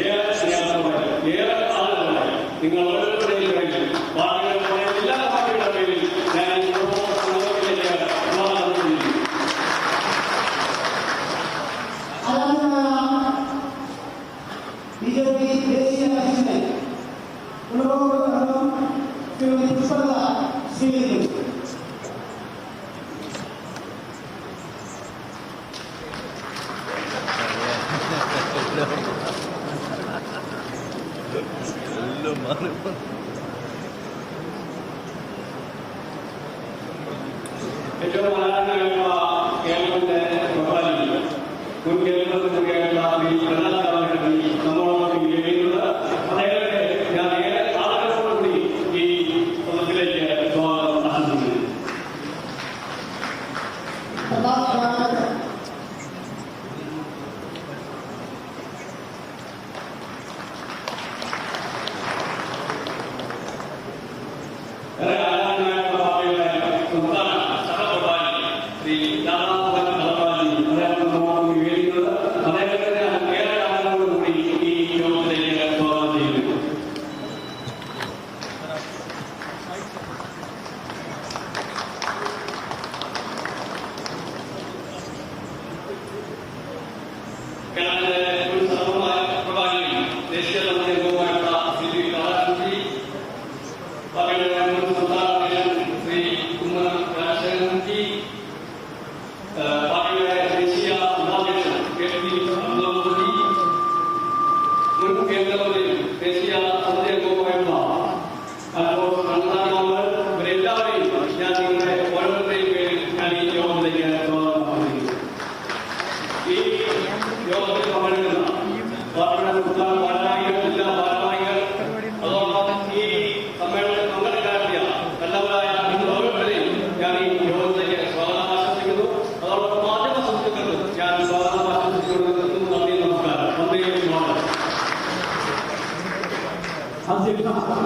ഏറെ സ്നേഹത്തോടെ ഏറെ ആളുകളെ നിങ്ങൾ ഓരോരുത്തരുടെയും പേരിൽ പാർട്ടികളുടെ എല്ലാ പാർട്ടികളുടെ പേരിൽ ഞാൻ BJP ദേശീയ അധ്യക്ഷനെ ശ്രീമതി പുഷ്പലത സ്വീകരിക്കുന്നു. ഏറ്റവും ആരാധനയുള്ള കേരളത്തിന്റെ പ്രധാനി മുൻ കേരളത്തിലുള്ള നമ്മളോട് ചെയ്യുന്നത് അദ്ദേഹത്തെ ഞാൻ ഏറെ ആദരവോടുകൂടി ഈ സദസ്സിലേക്ക് സ്വാഗതം ആശംസിക്കുന്നു.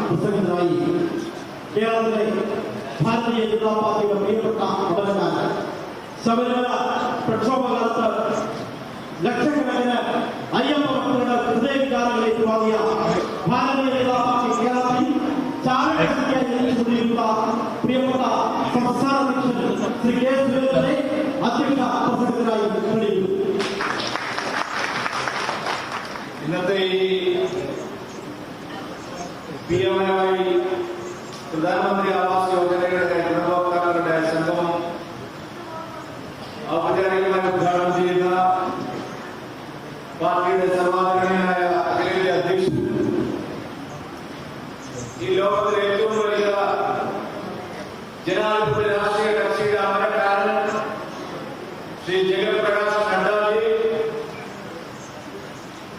പുസ്തകത്തിനായി കേരളത്തിലെ ഭാരതീയ ജനതാ പാർട്ടിയുടെ പ്രിയപ്പെട്ട അമരക്കാരൻ ശബരിമല പ്രക്ഷോഭകാലത്ത് ലക്ഷക്കണക്കിന് അയ്യപ്പ ഭക്തരുടെ ഹൃദയവികാരങ്ങളെ വാങ്ങിയ ഭാരതീയ ജനതാ പാർട്ടി കേരളത്തിൽ ചാരകൃതിയായിരിക്കുന്ന പ്രിയപ്പെട്ട സംസ്ഥാന അധ്യക്ഷൻ ശ്രീ കെ സുരേന്ദ്രനെ അധ്യക്ഷ പ്രസംഗത്തിനായി ക്ഷണിക്കുന്നു. ഇന്നത്തെ ഈ പിഎംഎവൈ പ്രധാനമന്ത്രി ആവാസ് യോജനയുടെ ഗുണഭോക്താക്കളുടെ സംഗമം ഔപചാരികമായി ഉദ്ഘാടനം ചെയ്യുന്ന പാർട്ടിയുടെ സർവാധികാരിയായ അഖിലേന്ത്യാ അധ്യക്ഷൻ, ഈ ലോകത്തിലെ ഏറ്റവും വലിയ ജനാധിപത്യ രാഷ്ട്രീയ കക്ഷിയുടെ അമരക്കാരൻ ശ്രീ ജഗത് പ്രകാശ് നഡ്ഡാജി,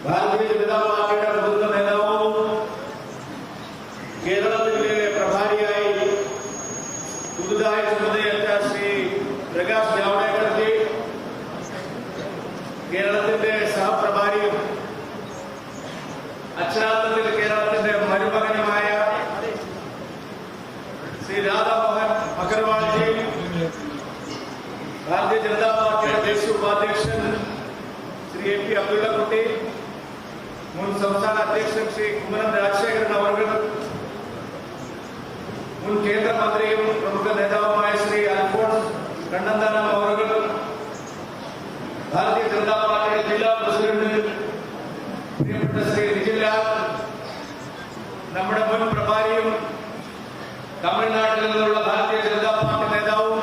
ഭാരതീയ ജനതാ പാർട്ടിയുടെ മുതിർന്ന നേതാവും കേരളത്തിന്റെ പ്രഭാരിയായി പുതുതായി ചുമതലയേറ്റ ശ്രീ പ്രകാശ് ജാവ്ദേക്കർജി, കേരളത്തിന്റെ സഹപ്രഭാരിയും അക്ഷരാർത്ഥത്തിൽ കേരളത്തിന്റെ മരുമകനുമായ ശ്രീ രാധാമോഹൻ അഗർവാൾജി, ഭാരതീയ ജനതാ പാർട്ടിയുടെ ദേശീയ ഉപാധ്യക്ഷൻ ശ്രീ എ പി അബ്ദുള്ളക്കുട്ടി, മുൻ സംസ്ഥാന അധ്യക്ഷൻ ശ്രീ കുമ്മനം രാജശേഖരൻ അവർ, മുൻ കേന്ദ്രമന്ത്രിയും പ്രമുഖ നേതാവുമായ ശ്രീ അൽഫോൺസ് കണ്ണന്താനം അവർ, ഭാരതീയ ജനതാ പാർട്ടിയുടെ ജില്ലാ പ്രസിഡന്റ് പ്രിയപ്പെട്ട ശ്രീ നിഖിൽലാൽ, നമ്മുടെ മുൻ പ്രഭാരിയും തമിഴ്നാട്ടിൽ നിന്നുള്ള ഭാരതീയ ജനതാ പാർട്ടി നേതാവും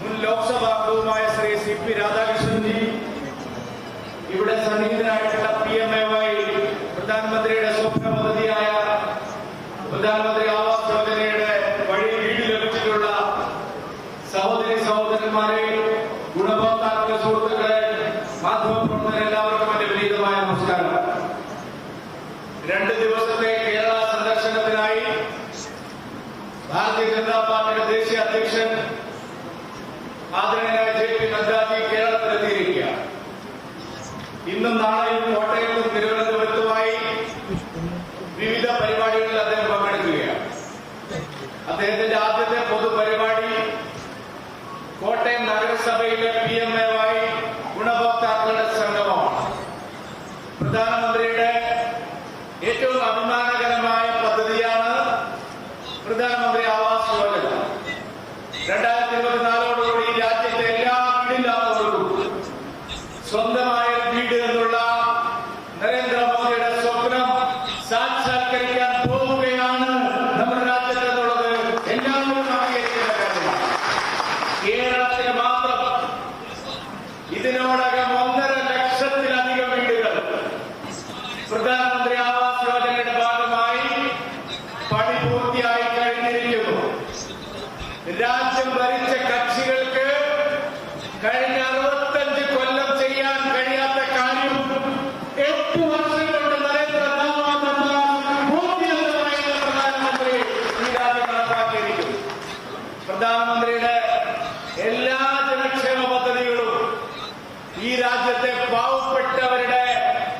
മുൻ ലോക്സഭാ അംഗവുമായ ശ്രീ സി പി രാധാകൃഷ്ണൻജി, ഇവിടെ സന്നിഹിതനായിട്ടുള്ള പിഎംഎവൈ പ്രധാനമന്ത്രിയുടെ സ്വപ്ന പദ്ധതിയായ പ്രധാനമന്ത്രി ആവാസ് യോജനയുടെ വഴി വീട് ലഭിച്ചിട്ടുള്ള സഹോദരി സഹോദരന്മാരെ, ഗുണഭോക്താക്കളെ, സുഹൃത്തുക്കളെ, മാധ്യമപ്രവർത്തകരെ, എല്ലാവർക്കും എന്റെ വിനീതമായ നമസ്കാരം. 2 ദിവസത്തെ കേരള സന്ദർശനത്തിനായി ഭാരതീയ ജനതാ പാർട്ടിയുടെ ദേശീയ അധ്യക്ഷൻ ആദരണീയനായ JP നദ്ദാജി കേരളത്തിലെത്തിയിരിക്കുക. ഇന്നും നാളെയും കോട്ടയത്തും തിരുവനന്തപുരത്തുമായി വിവിധ പരിപാടികളിൽ അദ്ദേഹം പങ്കെടുക്കുകയാണ്. അദ്ദേഹത്തിന്റെ ആദ്യത്തെ പൊതുപരിപാടി കോട്ടയം നഗരസഭയിലെ പിഎംഎവൈ ഗുണഭോക്താക്കളുടെ സംഗമമാണ്. പ്രധാനമന്ത്രിയുടെ വീട് എന്നുള്ള നരേന്ദ്രമോദിയുടെ സ്വപ്നം സാക്ഷാത്കരിക്കാൻ പോവുകയാണ് നമ്മുടെ രാജ്യത്ത് എന്നുള്ളത് എല്ലാവരും അംഗീകരിക്കുന്ന കാര്യമാണ്. കേരളത്തിന് മാത്രം ഇതിനോടകം 1.5 ലക്ഷത്തിലധികം വീടുകൾ പ്രധാനമന്ത്രി ആവാസ് യോജനയുടെ ഭാഗമായി പണി പൂർത്തിയായി കഴിഞ്ഞിരിക്കുന്നു. രാജ്യം ഭരിച്ച കക്ഷികൾക്ക് കഴിഞ്ഞ 65 കൊല്ലം ചെയ്യാൻ കഴിയാത്ത കാര്യം 8 വർഷം കൊണ്ട് പ്രധാനമന്ത്രി ഈ രാജ്യം നടപ്പാക്കിയിരിക്കുന്നു. പ്രധാനമന്ത്രിയുടെ എല്ലാ ജനക്ഷേമ പദ്ധതികളും ഈ രാജ്യത്തെ പാവപ്പെട്ടവരുടെ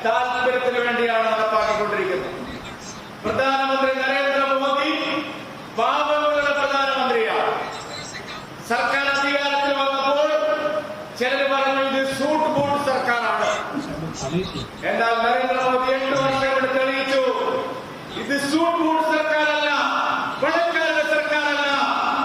താല്പര്യത്തിന് വേണ്ടിയാണ് നടപ്പാക്കിക്കൊണ്ടിരിക്കുന്നത്. പ്രധാനമന്ത്രി നരേന്ദ്രമോദി പാവങ്ങളുടെ പ്രധാനമന്ത്രിയാണ്. സർക്കാർ അധികാരത്തിൽ വന്നപ്പോൾ ചിലർ പറഞ്ഞു ഇത് സൂട്ട് ബൂട്ട് സർക്കാരാണ്. എന്നാൽ നരേന്ദ്രമോദി 8 വർഷം കൊണ്ട് തെളിയിച്ചു ഇത് സൂട്ട് ബൂട്ട് സർക്കാരല്ല, പണക്കാരുടെ സർക്കാരല്ല,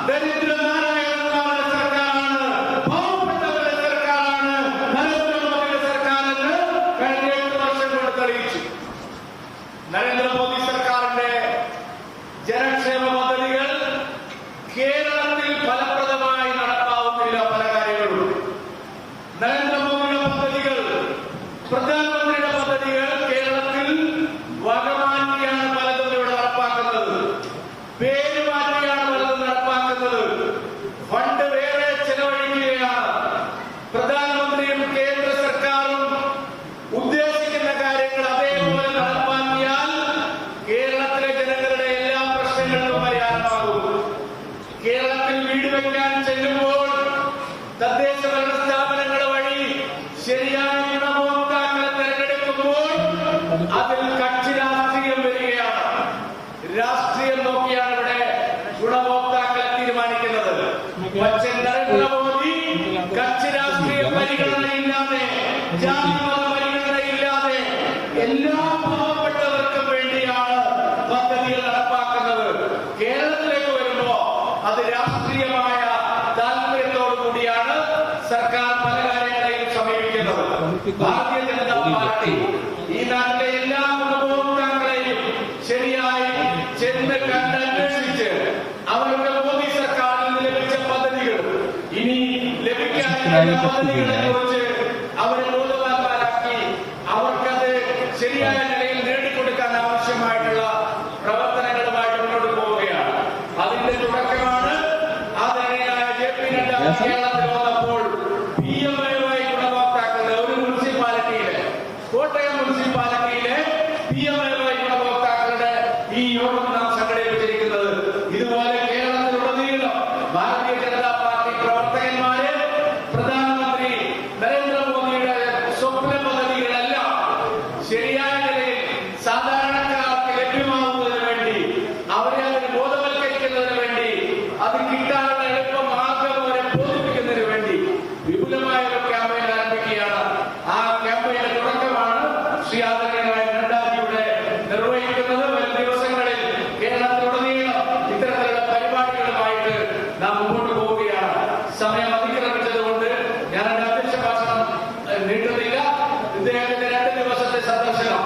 ദരിദ്രനാരായണന്മാരുടെ സർക്കാരാണ്, പാവപ്പെട്ടവരുടെ സർക്കാരാണ് നരേന്ദ്രമോദിയുടെ സർക്കാരെന്ന് കഴിഞ്ഞ 8 വർഷം കൊണ്ട് തെളിയിച്ചു. നരേന്ദ്രമോദി സർക്കാരിന്റെ ജനക്ഷേമ പദ്ധതികൾ കേരളത്തിൽ ഫലപ്രദമായി നടപ്പാവുന്നില്ല. പല കാര്യങ്ങളും നരേന്ദ്രമോദിയുടെ പദ്ധതികൾ, പ്രധാനമന്ത്രിയുടെ പദ്ധതികൾ കേരളത്തിൽ വകമാറ്റിയാണ് പലതും ഇവിടെ നടപ്പാക്കുന്നത്, പേര് മാറ്റിയാണ് പലതും നടപ്പാക്കുന്നത്, ഫണ്ട് വേറെ ചെലവഴിക്കുകയാണ്. പ്രധാനമന്ത്രിയും കേന്ദ്ര സർക്കാരും ഉദ്ദേശിക്കുന്ന കാര്യങ്ങൾ അതേപോലെ നടപ്പാക്കിയാൽ കേരളത്തിലെ ജനങ്ങളുടെ എല്ലാ പ്രശ്നങ്ങളിലും പരിഹാരമാകും. കേരളത്തിൽ വീട് വയ്ക്കാൻ ചെല്ലുമ്പോൾ തദ്ദേശ ഭരണ സ്ഥാപനങ്ങൾ വഴി ശരിയായ ഗുണഭോക്താക്കളെ തെരഞ്ഞെടുക്കുമ്പോൾ അതിൽ കക്ഷി രാഷ്ട്രീയം വരികയാണ്. രാഷ്ട്രീയം നോക്കിയാണ് ഇവിടെ ഗുണഭോക്താക്കളെ തീരുമാനിക്കുന്നത്. പക്ഷേ നരേന്ദ്രമോദി കക്ഷി രാഷ്ട്രീയ പരിഗണനയില്ലാതെ, ജാതിമത പരിഗണനയില്ലാതെ എല്ലാ പാവപ്പെട്ടവർക്കും വേണ്ടിയാണ് പദ്ധതികൾ നടപ്പാക്കുന്നത്. കേരളത്തിലേക്ക് വരുമ്പോ അത് രാഷ്ട്രീയമായ താല്പര്യത്തോടു കൂടിയാണ് സർക്കാർ പല കാര്യങ്ങളെയും സമീപിക്കുന്നത്. ഭാരതീയ ജനതാ പാർട്ടി ഈ നാട്ടിലെ എല്ലാ ഉപഭോക്താക്കളെയും ശരിയായി ചെന്ന് കണ്ടന്വേഷിച്ച് അവർക്ക് മോദി സർക്കാരിൽ നിന്ന് ലഭിച്ച പദ്ധതികൾ ഇനി ലഭിക്കാനുള്ള പദ്ധതികളെ കുറിച്ച് അവരെ ബോധവാന്മാരാക്കി അവർക്കത് ശരിയായ നിലയിൽ നേടിക്കൊടുക്കാൻ ആവശ്യമായിട്ടുള്ള പ്രവർത്തനങ്ങളുമായിട്ട് മുന്നോട്ട് പോവുകയാണ്. അതിന്റെ തുടക്കമാണ് ആദരണീയനായ JP നഡ്ഡ കേരളത്തിൽ വന്നപ്പോൾ PMAY ഗുണഭോക്താക്കളുടെ ഒരു മുനിസിപ്പാലിറ്റിയിലെ, കോട്ടയം മുനിസിപ്പാലിറ്റിയിലെ PMAY ഗുണഭോക്താക്കളുടെ ഈ യോഗം നാം സംഘടിപ്പിച്ചിരിക്കുന്നത്. ഇതുപോലെ കേരളത്തിലുടനീളം ഭാരതീയ ജനതാ പാർട്ടി പ്രവർത്തകന്മാരെ പ്രധാനമന്ത്രി നരേന്ദ്രമോദിയുടെ സ്വപ്ന പദ്ധതികളെല്ലാം ശരിയായ നിലയിൽ സാധാരണക്കാർക്ക് ലഭ്യമാവുന്നതിന് വേണ്ടി, അവരെ അതിന് ബോധവൽക്കരിക്കുന്നതിന് വേണ്ടി, അത് കിട്ടാനുള്ള എളുപ്പ മാർഗം അവരെ ബോധിപ്പിക്കുന്നതിന് വേണ്ടി വിപുലമായ ഒരു ക്യാമ്പയിൻ ആരംഭിക്കുകയാണ്. ആ ക്യാമ്പയിന്റെ തുടക്കമാണ് ശ്രീ ആദരണീയനായ നഡ്ഡാജിയുടെ നിർവഹിക്കുന്നത്. വരും ദിവസങ്ങളിൽ കേരളത്തിലുടനീളം ഇത്തരത്തിലുള്ള പരിപാടികളുമായിട്ട് നാം മുമ്പോട്ട് പോവുകയാണ്. സമയം അതിക്രമിച്ചതുകൊണ്ട് ഞാൻ എന്റെ അധ്യക്ഷ ഭാഷണം നീട്ടുന്നില്ല. ഇദ്ദേഹത്തിന്റെ 2 ദിവസത്തെ സന്ദർശനം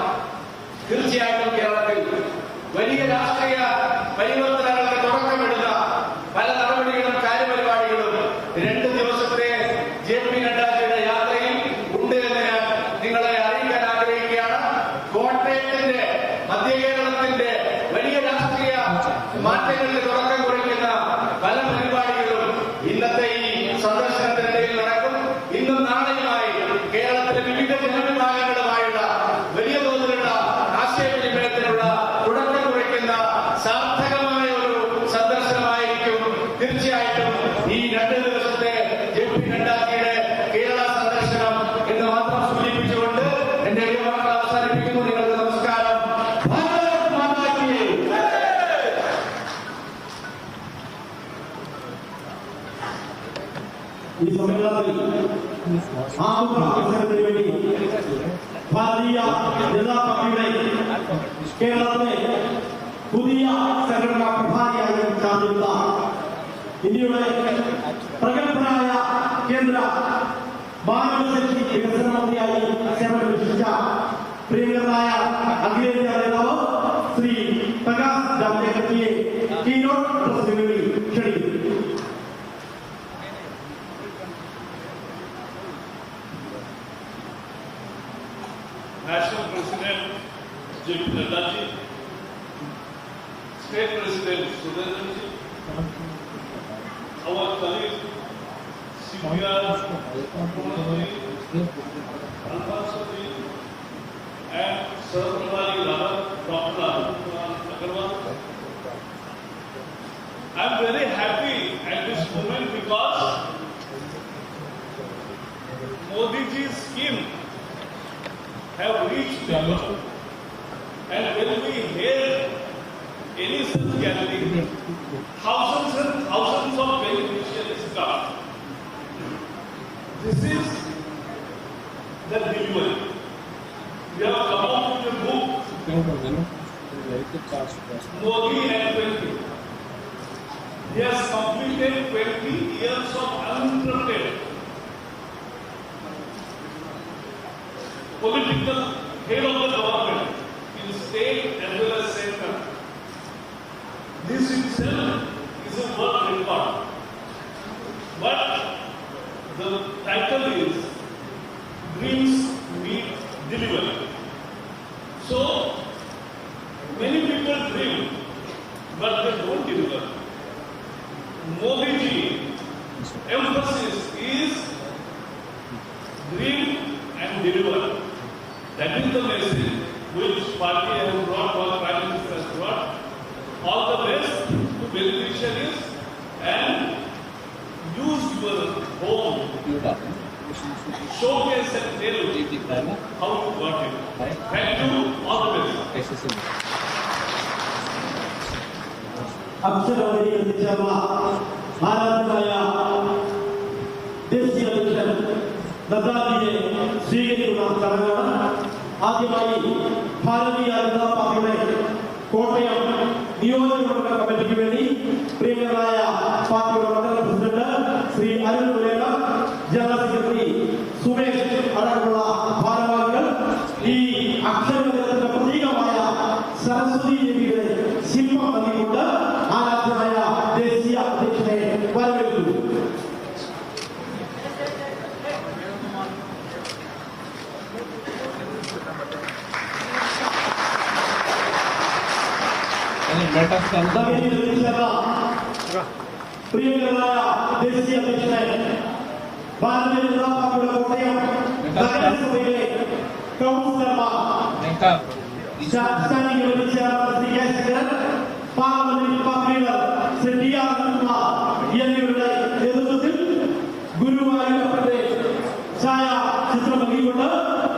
തീർച്ചയായിട്ടും കേരളത്തിൽ വലിയ രാഷ്ട്രീയ പരിവർത്തനങ്ങൾക്ക് തുടക്കമിടുന്ന പല നടപടികളും കാര്യപരിപാടികളും 2 ദിവസത്തെ JP നഡ്ഡാജിയുടെ യാത്രയിൽ ഉണ്ട് എന്ന് ഞാൻ നിങ്ങളെ അറിയിക്കാൻ ആഗ്രഹിക്കുകയാണ്. കോട്ടയത്തിന്റെ, മധ്യ കേരളത്തിന്റെ വലിയ രാഷ്ട്രീയ മാറ്റങ്ങൾക്ക് തുടക്കം കുറിക്കുന്ന പല പരിപാടികളും ഇന്നത്തെ ഈ സന്ദർശനത്തിനിടയിൽ നടക്കും. ഇന്നും നാളെയുമായി കേരളത്തിലെ വിവിധ ജനവിഭാഗങ്ങളുമായുള്ള വലിയ തോതിലുള്ള ആശയവിനിമയത്തിനുള്ള തുടക്കം കുറിക്കുന്ന സാർത്ഥകമായ ഒരു സന്ദർശനമായിരിക്കും തീർച്ചയായിട്ടും ഈ 2 ദിവസത്തെ JP നഡ്ഡാജിയുടെ കേരള സന്ദർശനം എന്ന് മാത്രം സൂചിപ്പിച്ചുകൊണ്ട് എന്റെ ഈ വാക്കുകൾ അവസാനിപ്പിക്കുന്നു. നിങ്ങൾക്ക് നമസ്കാരം. ഭാരത് മാതാ കി ജയ്. ഈ സമ്മേളനത്തിൽ ആമുഖ പ്രസംഗത്തിന് വേണ്ടി ഭാരതീയ ജനതാ പാർട്ടിയുടെ കേരളത്തിലെ പുതിയ സംഘടനാ പ്രഭാരിയായി ചാർജെടുത്ത ഇന്ത്യയുടെ പ്രഗത്ഭനായ കേന്ദ്ര മാനവശക്തി വികസന മന്ത്രിയായി സേവനം അഖിലേന്ത്യാ നേതാവ് ശ്രീ പ്രകാശ് ജാവ്ദേക്കറെ കീനോട്ട് പ്രസംഗത്തിന് വേണ്ടി ക്ഷണിക്കുന്നു. National President J.P. Nadda ji, State President Sudhir ji, our colleague CPR Alfonso ji, and Sarvapali Dr. Agarwal. I am very happy at this moment because Modi ji's scheme have reached people, and when we hear any such gathering, thousands and thousands of beneficiaries come. This is the delivery. We have come out with a book, Modi and 20. He has completed 20 years of uninterrupted political head of the government in state as well as center. This itself is a world record. But the title is Dreams Meet Delivery. So many people dream, but they don't deliver. Modi ji emphasis is dream and deliver. That is the message which party has brought, or Prime Minister has brought. All the best to beneficiaries and use your home, showcase and tell how you got it. Thank you, all the best. അക്ഷരവരിയിൽ ചേർന്ന ആരാധനായ ദേശീയ അധ്യക്ഷൻ നദ്ദാജിയെ സ്വീകരിക്കുന്ന ചടങ്ങാണ്. ആദ്യമായി ഭാരതീയ ജനതാ പാർട്ടിയുടെ കോട്ടയം നിയോജകമണ്ഡല കമ്മിറ്റിക്ക് വേണ്ടി പ്രിയങ്കരായ പാർട്ടിയുടെ മണ്ഡല president Shri Arun Murela, general secretary Sumesh അടക്കമുള്ള ഭാരവാഹികൾ ഈ അക്ഷരത്തിന്റെ പ്രതീകമായ സരസ്വതി ദേവിയുടെ ശില്പം നൽകിക്കൊണ്ട് ആരാധനായ ദേശീയ അധ്യക്ഷനെ വരവേൽക്കുന്നു. പ്രിയങ്കരായ ദേശീയ അധ്യക്ഷനെ ഭാരതീയ ജനതാ പാർട്ടിയുടെ കോട്ടയം നഗരസഭയിലെ കൗൺസിലർമാർ, standing committee chairman Shri K Sankaran, parliamentary party leader Shri T R Arunkumar എന്നിവരുടെ നേതൃത്വത്തിൽ ഗുരുവായൂരപ്പന്റെ ഛായ ചിത്രം നൽകിക്കൊണ്ട്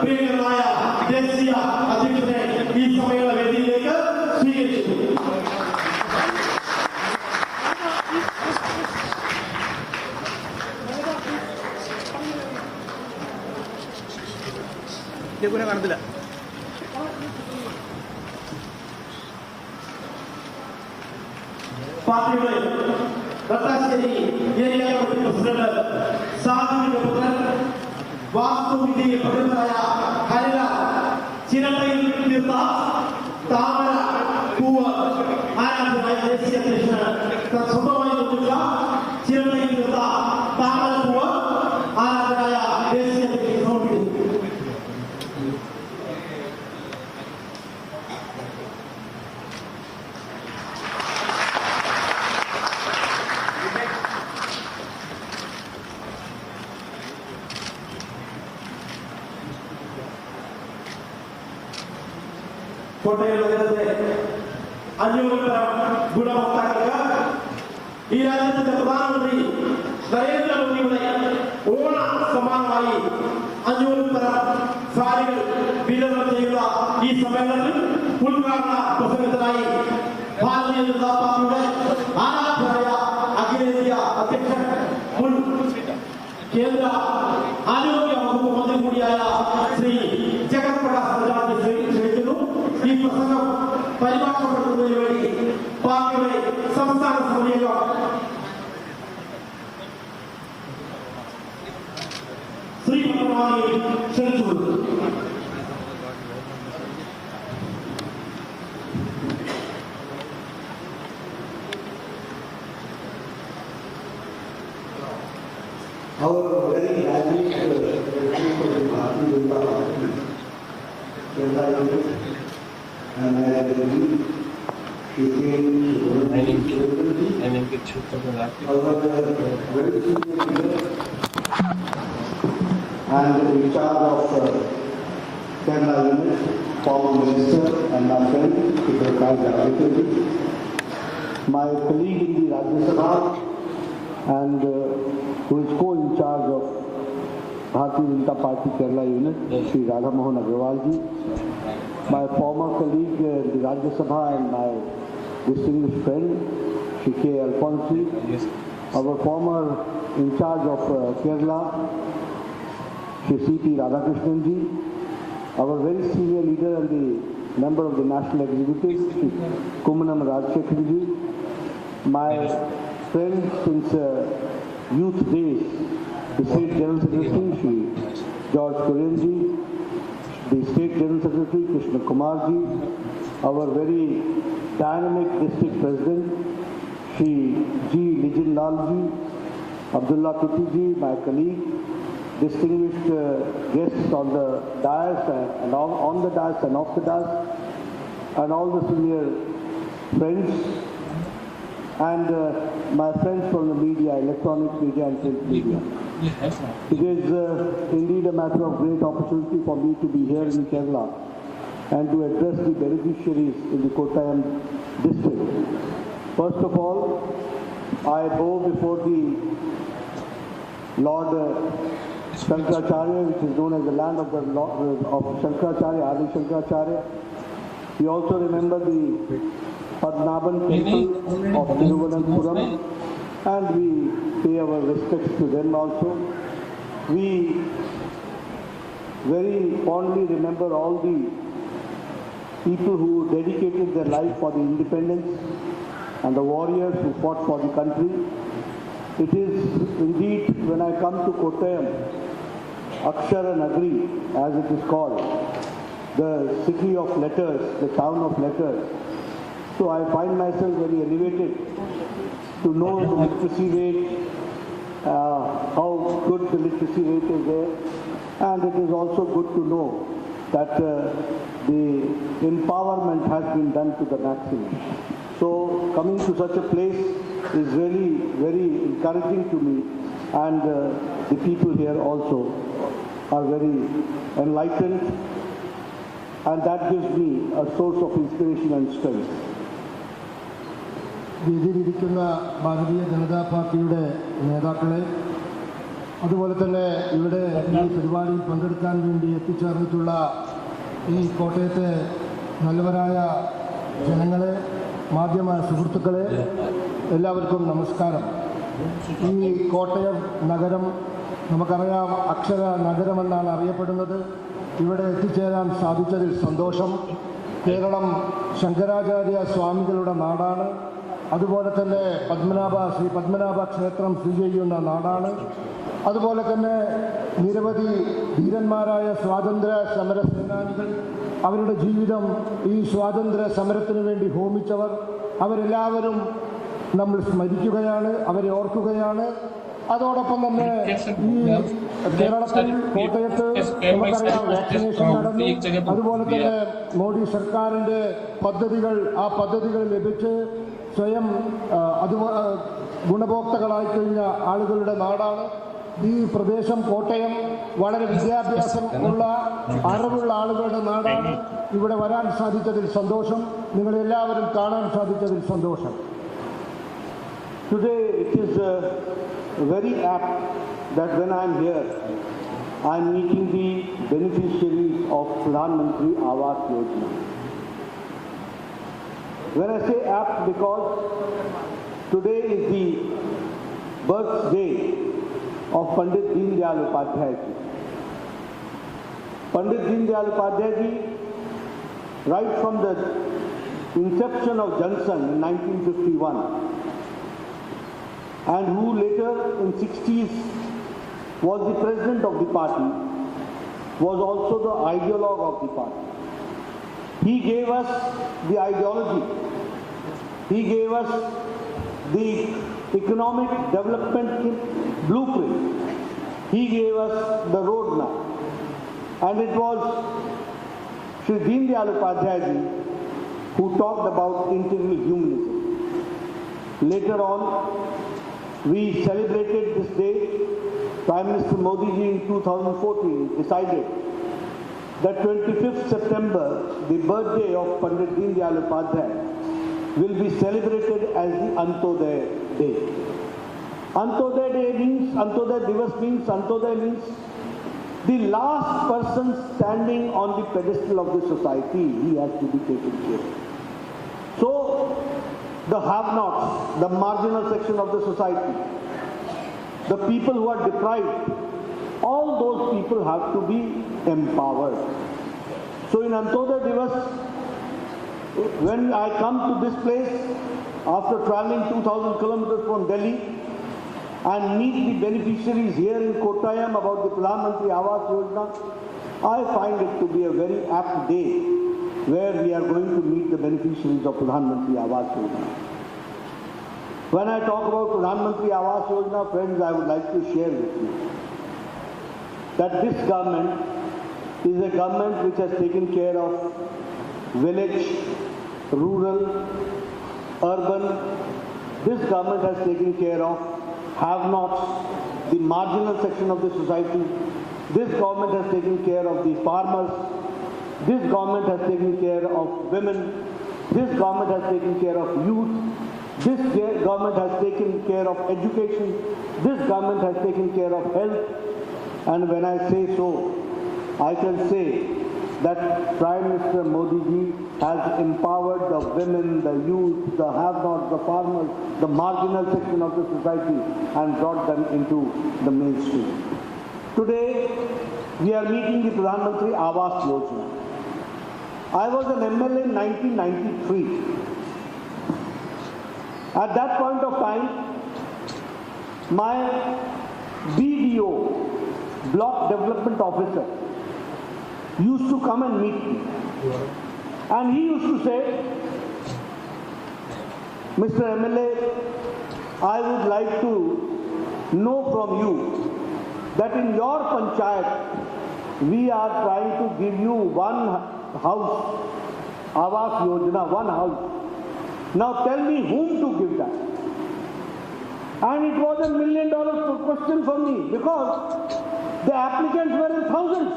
പ്രിയങ്കരായ ദേശീയ അധ്യക്ഷനെ ഈ സമ്മേളന വേദിയിലേക്ക് സ്വീകരിച്ചു. കാണത്തില്ല. പാർട്ടിയുടെ തട്ടാശ്ശേരി ഏരിയ കമ്മിറ്റി പ്രസിഡന്റ് സാദിഖിന്റെ പുത്രൻ, വാസ്തുവിദ്യയിൽ പ്രഗത്ഭനായ ഹരിത ചിരട്ടയിൽ തീർത്ത താമര പൂവ് ആരാധനായ ദേശീയ അധ്യക്ഷന് സ്വന്തമായി നിർമ്മിച്ച ചിരട്ടയിൽ തീർത്ത താമര പൂവ് ആരാധനായ ദേശീയ അധ്യക്ഷന് സമർപ്പിക്കുന്നു. കോട്ടയം നഗരത്തെ 500 ഗുണഭോക്താക്കൾക്ക് ഈ രാജ്യത്തിന്റെ പ്രധാനമന്ത്രി നരേന്ദ്രമോദിയുടെ ഓണ സമ്മാനമായി 500 സാരികൾ വിതരണം ചെയ്യുന്ന ഈ സമ്മേളനത്തിൽ ഉദ്ഘാടന പ്രസംഗത്തിനായി ഭാരതീയ ജനതാ പാർട്ടിയുടെ ആരാധനായ അഖിലേന്ത്യാ അധ്യക്ഷൻ, മുൻ കേന്ദ്ര ആരോഗ്യ വകുപ്പ് മന്ത്രി കൂടിയായ ശ്രീ ജഗത് പ്രകാശ് നദ്ദാജിയെ ക്ഷണിക്കുന്നു. ഈ പ്രസംഗം പരിഭാഷപ്പെടുത്തുന്നതിന് വേണ്ടി പാർട്ടിയുടെ സംസ്ഥാന സമിതി അംഗം Shri പത്മനാഭനെ ക്ഷണിച്ചുകൊടുക്കുന്നു. our very dynamic people of the Bharatiya Janata Party, Kerala unit, and I believe she came to our very senior leader and in charge of Kerala unit, former minister and my friend, Prakash Javadekar, my colleague in the Rajya Sabha and who is co-in charge of Bharatiya Janata Party Kerala unit, Shri Radha Mohan Agrawal ji, my former colleague in the Rajya Sabha and my distinguished friend, Shri K. Alfonsi, our former in charge of Kerala, Shri C.P. Radhakrishnan ji, our very senior leader and the member of the National Executive, Shri Kumanam Rajshekhan ji, my friend since youth days, the State General Secretary, Shri George Kuren ji, the State General Secretary, Krishna Kumar ji, our very dynamic district president, Shri G. Lijin Lal ji, Abdullah Kuti ji, my colleague, distinguished guests on the dais and on the dais and off the dais, and all the senior friends, and my friends from the media, electronic media and print media. It is indeed a matter of great opportunity for me to be here in Kerala and to address the beneficiaries in the Kottayam district. First of all, I bow before the Lord Shankaracharya, which is known as the land of the Lord of Shankaracharya, Adi Shankaracharya. We also remember the Padmanabhan temple of Thiruvananthapuram, and we pay our respects to them also. We very fondly remember all the people who dedicated their life for the independence and the warriors who fought for the country. It is indeed, when I come to Kottayam, Akshara Nagari, as it is called, the city of letters, the town of letters. So I find myself very elevated to know the literacy rate, how good the literacy rate is there, and it is also good to know that the empowerment has been done to the maximum. So coming to such a place is really very encouraging to me, and the people here also are very enlightened, and that gives me a source of inspiration and strength. വേദിയിലിരിക്കുന്ന Bharatiya Janata പാർട്ടിയുടെ നേതാക്കളെ, അതുപോലെ തന്നെ ഇവിടെ ഈ പരിപാടിയിൽ പങ്കെടുക്കാൻ വേണ്ടി എത്തിച്ചേർന്നിട്ടുള്ള ഈ കോട്ടയത്തെ നല്ലവരായ ജനങ്ങളെ, മാധ്യമ സുഹൃത്തുക്കളെ, എല്ലാവർക്കും നമസ്കാരം. ഈ കോട്ടയം നഗരം നമുക്കറിയാം, അക്ഷര നഗരമെന്നാണ് അറിയപ്പെടുന്നത്. ഇവിടെ എത്തിച്ചേരാൻ സാധിച്ചതിൽ സന്തോഷം. കേരളം ശങ്കരാചാര്യ സ്വാമികളുടെ നാടാണ്. അതുപോലെ തന്നെ ശ്രീ പത്മനാഭ ക്ഷേത്രം സ്ഥിതി ചെയ്യുന്ന നാടാണ്. അതുപോലെ തന്നെ നിരവധി ധീരന്മാരായ സ്വാതന്ത്ര്യ സമര സേനാനികൾ, അവരുടെ ജീവിതം ഈ സ്വാതന്ത്ര്യ സമരത്തിന് വേണ്ടി ഹോമിച്ചവർ, അവരെല്ലാവരും നമ്മൾ സ്മരിക്കുകയാണ്, അവരെ ഓർക്കുകയാണ്. അതോടൊപ്പം തന്നെ ഈ കേരളത്തിൽ കോട്ടയത്ത് നമുക്കറിയാം വാക്സിനേഷൻ നടന്നു. അതുപോലെ തന്നെ മോഡി സർക്കാരിൻ്റെ പദ്ധതികൾ, ആ പദ്ധതികൾ ലഭിച്ച് സ്വയം ഗുണഭോക്താക്കളായി കഴിഞ്ഞ ആളുകളുടെ നാടാണ് ഈ പ്രദേശം. കോട്ടയം വളരെ വിദ്യാഭ്യാസം ഉള്ള, അറിവുള്ള ആളുകളുടെ നാടാണ്. ഇവിടെ വരാൻ സാധിച്ചതിൽ സന്തോഷം, നിങ്ങളെല്ലാവരും കാണാൻ സാധിച്ചതിൽ സന്തോഷം. Today it is very apt that when I am here, I am meeting the beneficiaries of Pradhan Mantri Awas Yojana. When I say apt, because today is the birthday of Pandit Deen Dayal Upadhyay ji. Pandit Deen Dayal Upadhyay ji, right from the inception of Jansangh in 1951, and who later in 60s was the president of the party, was also the ideologue of the party. He gave us the ideology. He gave us the economic development blueprint. he gave us the roadmap. And it was Sri Deen Dayal Upadhyaya ji who talked about integral humanism. Later on, we celebrated this day. Prime Minister Modi ji in 2014 decided that 25th September, the birthday of Pandit Deen Dayal Upadhyaya, will be celebrated as the Antodaya Day. Antodaya Day means, Antodaya Divas means, Antodaya means the last person standing on the pedestal of the society, he has to be taken care of. So, the have-nots, the marginal section of the society, the people who are deprived, all those people have to be empowered. So in Antodaya Divas, when I come to this place, after traveling 2,000 kilometers from Delhi, and meet the beneficiaries here in Kottayam about the Pradhan Mantri Awas Yojana, I find it to be a very apt day where we are going to meet the beneficiaries of Pradhan Mantri Awas Yojana. When I talk about Pradhan Mantri Awas Yojana, friends, I would like to share with you that this government is a government which has taken care of village, rural, urban. This government has taken care of have-nots, the marginal section of the society. This government has taken care of the farmers. This government has taken care of women. This government has taken care of youth. This government has taken care of education. This government has taken care of health. And when I say so, I can say that Prime Minister Modi ji has empowered the women, the youth, the have-nots, the farmers, the marginal section of the society and brought them into the mainstream. Today, we are meeting the Pradhan Mantri Awas Yojana. I was an MLA in 1993. At that point of time, my BDO, Block Development Officer, used to come and meet me. And he used to say, Mr. MLA, I would like to know from you that in your panchayat, we are trying to give you one house, Awas Yojana, one house. Now tell me whom to give that. And it was $1 million question for me because the applicants were in thousands.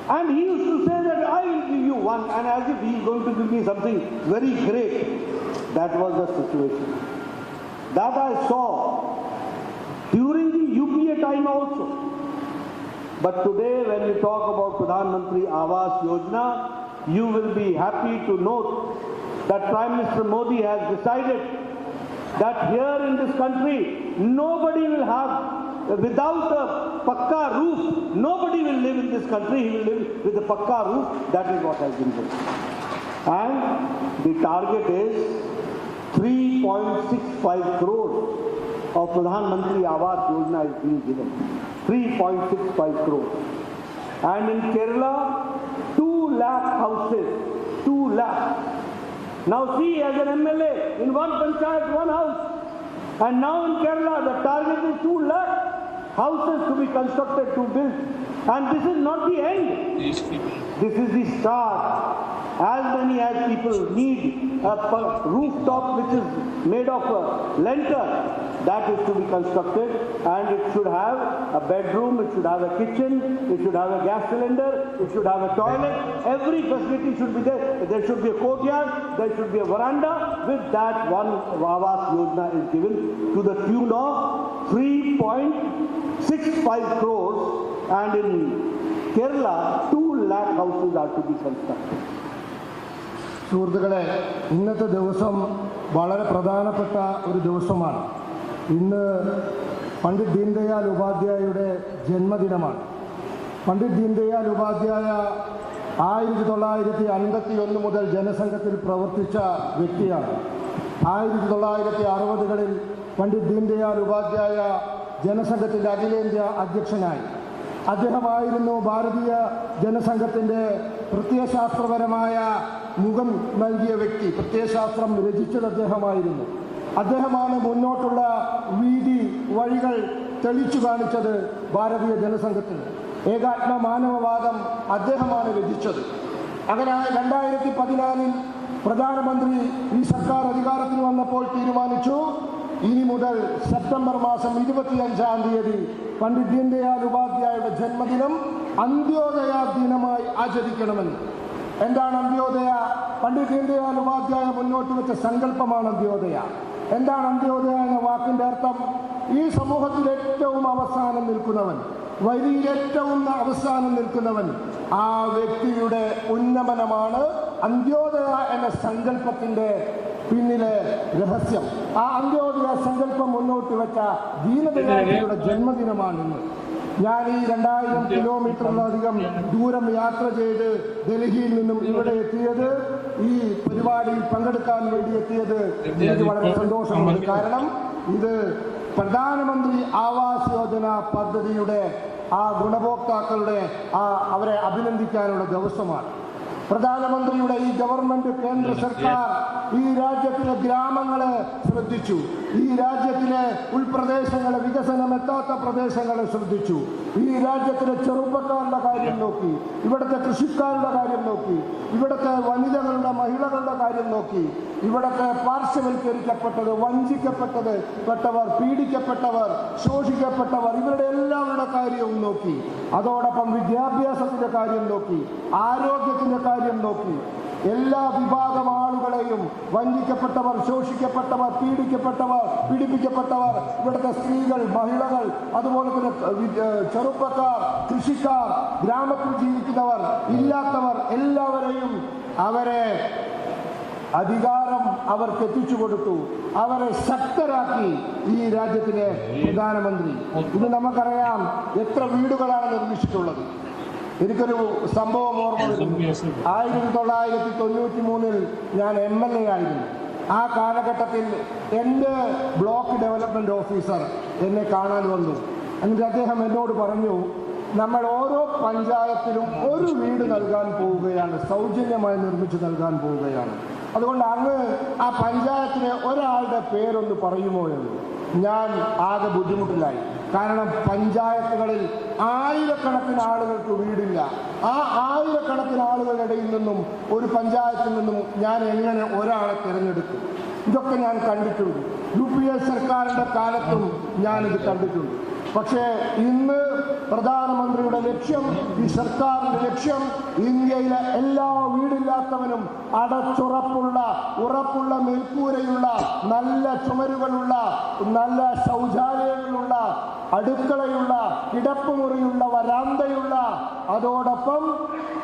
And he used to say that I will give you one, and as if he is going to give me something very great. That was the situation. That I saw during the UPA time also. But today when we talk about Pradhan Mantri Awas Yojana, you will be happy to note that Prime Minister Modi has decided that here in this country, nobody will have, without a pakka roof, nobody will live in this country. He will live with a pakka roof. That is what has been done. And the target is 3.65 crores of Pradhan Mantri Awas Yojana is being given. 3.65 crores. And in Kerala, 2 lakh houses. 2 lakh. Now see, as an MLA, in one panchayat, one house. And now in Kerala, the target is 2 lakh houses to be constructed, to build. And this is not the end. This is the start. As many as people need a rooftop which is made of a lenter, that is to be constructed, and it should have a bedroom, it should have a kitchen, it should have a gas cylinder, it should have a toilet. Every facility should be there. There should be a courtyard, there should be a veranda. With that, one Awas Yojana is given to the tune of 3.65 crores, and in Kerala, 2 lakh houses are to be constructed. സുഹൃത്തുക്കളെ, ഇന്നത്തെ ദിവസം വളരെ പ്രധാനപ്പെട്ട ഒരു ദിവസമാണ്. ഇന്ന് പണ്ഡിറ്റ് ദീൻദയാൽ ഉപാധ്യായയുടെ ജന്മദിനമാണ്. പണ്ഡിറ്റ് ദീൻദയാൽ ഉപാധ്യായ 1951 മുതൽ ജനസംഘത്തിൽ പ്രവർത്തിച്ച വ്യക്തിയാണ്. 1960കളിൽ പണ്ഡിറ്റ് ദീൻദയാൽ ഉപാധ്യായ ജനസംഘത്തിൻ്റെ അഖിലേന്ത്യാ അധ്യക്ഷനായി. അദ്ദേഹമായിരുന്നു ഭാരതീയ ജനസംഘത്തിൻ്റെ പ്രത്യയശാസ്ത്രപരമായ മുഖം നൽകിയ വ്യക്തി. പ്രത്യയശാസ്ത്രം രചിച്ചത് അദ്ദേഹമായിരുന്നു. അദ്ദേഹമാണ് മുന്നോട്ടുള്ള വഴികൾ തെളിച്ചു കാണിച്ചത്. ഭാരതീയ ജനസംഘത്തിന്. ഏകാത്മ മാനവവാദം അദ്ദേഹമാണ് രചിച്ചത്. അങ്ങനെ 2014 പ്രധാനമന്ത്രി ഈ സർക്കാർ അധികാരത്തിൽ വന്നപ്പോൾ തീരുമാനിച്ചു, ഇനി മുതൽ സെപ്റ്റംബർ മാസം 25-ാം തീയതി പണ്ഡിറ്റ് ദീൻദയാൽ ഉപാധ്യായയുടെ ജന്മദിനം അന്ത്യോദയ ദിനമായി ആചരിക്കണമെന്ന്. എന്താണ് അന്ത്യോദയ? പണ്ഡിറ്റ് ദീൻദയാൽ ഉപാധ്യായ മുന്നോട്ട് വെച്ച സങ്കല്പമാണ് അന്ത്യോദയ. എന്താണ് അന്ത്യോദയ എന്ന വാക്കിന്റെ അർത്ഥം? ഈ സമൂഹത്തിൽ ഏറ്റവും അവസാനം നിൽക്കുന്നവൻ, വരിയിൽ ഏറ്റവും അവസാനം നിൽക്കുന്നവൻ, ആ വ്യക്തിയുടെ ഉന്നമനമാണ് അന്ത്യോദയ എന്ന സങ്കല്പത്തിന്റെ പിന്നിലെ രഹസ്യം. ആ അന്ത്യോദയ സങ്കല്പം മുന്നോട്ട് വെച്ച ദീനദയാലിന്റെ ജന്മദിനമാണിന്ന്. ഞാൻ ഈ 2000 കിലോമീറ്ററിലധികം ദൂരം യാത്ര ചെയ്ത് ഡൽഹിയിൽ നിന്നും ഇവിടെ എത്തിയത്, ഈ പരിപാടിയിൽ പങ്കെടുക്കാൻ വേണ്ടി എത്തിയത് എനിക്ക് വളരെ സന്തോഷമുണ്ട്. കാരണം ഇത് പ്രധാനമന്ത്രി ആവാസ് യോജന പദ്ധതിയുടെ ആ ഗുണഭോക്താക്കളുടെ അവരെ അഭിനന്ദിക്കാനുള്ള ദിവസമാണ്. പ്രധാനമന്ത്രിയുടെ ഈ ഗവൺമെന്റ്, കേന്ദ്ര സർക്കാർ ഈ രാജ്യത്തിലെ ഗ്രാമങ്ങളെ ശ്രദ്ധിച്ചു, ഈ രാജ്യത്തിലെ ഉൾപ്രദേശങ്ങളെ, വികസനമെത്താത്ത പ്രദേശങ്ങളെ ശ്രദ്ധിച്ചു, ഈ രാജ്യത്തിലെ ചെറുപ്പക്കാരുടെ കാര്യം നോക്കി, ഇവിടുത്തെ കൃഷിക്കാരുടെ കാര്യം നോക്കി, ഇവിടുത്തെ വനിതകളുടെ, മഹിളകളുടെ കാര്യം നോക്കി, ഇവിടുത്തെ പാർശ്വവൽക്കരിക്കപ്പെട്ടത്, വഞ്ചിക്കപ്പെട്ടവർ, പീഡിക്കപ്പെട്ടവർ, ശോഷിക്കപ്പെട്ടവർ, ഇവരുടെ എല്ലാവരുടെ കാര്യവും നോക്കി. അതോടൊപ്പം വിദ്യാഭ്യാസത്തിന്റെ കാര്യം നോക്കി, ആരോഗ്യത്തിന്റെ കാര്യം നോക്കി. എല്ലാ വിഭാഗം ആളുകളെയും, വഞ്ചിക്കപ്പെട്ടവർ, ശോഷിക്കപ്പെട്ടവർ, പീഡിപ്പിക്കപ്പെട്ടവർ, ഇവിടുത്തെ സ്ത്രീകൾ, മഹിളകൾ, അതുപോലെ തന്നെ ചെറുപ്പക്കാർ, കൃഷിക്കാർ, ഗ്രാമത്തിൽ ജീവിക്കുന്നവർ, ഇല്ലാത്തവർ, എല്ലാവരെയും അവരെ അധികാരം അവർക്ക് എത്തിച്ചു കൊടുത്തു, അവരെ ശക്തരാക്കി ഈ രാജ്യത്തിലെ പ്രധാനമന്ത്രി. ഇത് നമുക്കറിയാം എത്ര വീടുകളാണ് നിർമ്മിച്ചിട്ടുള്ളത്. എനിക്കൊരു സംഭവം ഓർമ്മ വരുന്നു. 1993 ഞാൻ MLA ആയിരുന്നു. ആ കാലഘട്ടത്തിൽ എൻ്റെ ബ്ലോക്ക് ഡെവലപ്മെന്റ് ഓഫീസർ എന്നെ കാണാൻ വന്നു. എന്നിട്ട് അദ്ദേഹം എന്നോട് പറഞ്ഞു, നമ്മൾ ഓരോ പഞ്ചായത്തിലും ഒരു വീട് നൽകാൻ പോവുകയാണ്, സൗജന്യമായി നിർമ്മിച്ച് നൽകാൻ പോവുകയാണ്. അതുകൊണ്ട് അങ്ങ് ആ പഞ്ചായത്തിലെ ഒരാളുടെ പേരൊന്ന് പറയുമോ എന്ന്. ഞാൻ ആകെ ബുദ്ധിമുട്ടിലായി. കാരണം പഞ്ചായത്തുകളിൽ ആയിരക്കണക്കിന് ആളുകൾക്ക് വീടില്ല. ആ ആയിരക്കണക്കിന് ആളുകളുടെ ഇടയിൽ നിന്നും, ഒരു പഞ്ചായത്തിൽ നിന്നും ഞാൻ എങ്ങനെ ഒരാളെ തിരഞ്ഞെടുക്കും? ഇതൊക്കെ ഞാൻ കണ്ടിട്ടുണ്ട്. UPA സർക്കാരിൻ്റെ കാലത്തും ഞാനിത് കണ്ടിട്ടുണ്ട്. പക്ഷേ ഇന്ന് പ്രധാനമന്ത്രിയുടെ ലക്ഷ്യം, ഈ സർക്കാരിന്റെ ലക്ഷ്യം, ഇന്ത്യയിലെ എല്ലാ വീടില്ലാത്തവനും ഉറപ്പുള്ള മേൽക്കൂരയുള്ള, നല്ല ചുമരുകളുള്ള, നല്ല ശൗചാലയങ്ങളുള്ള, അടുക്കളയുള്ള, കിടപ്പുമുറിയുള്ള, വരാന്തയുള്ള, അതോടൊപ്പം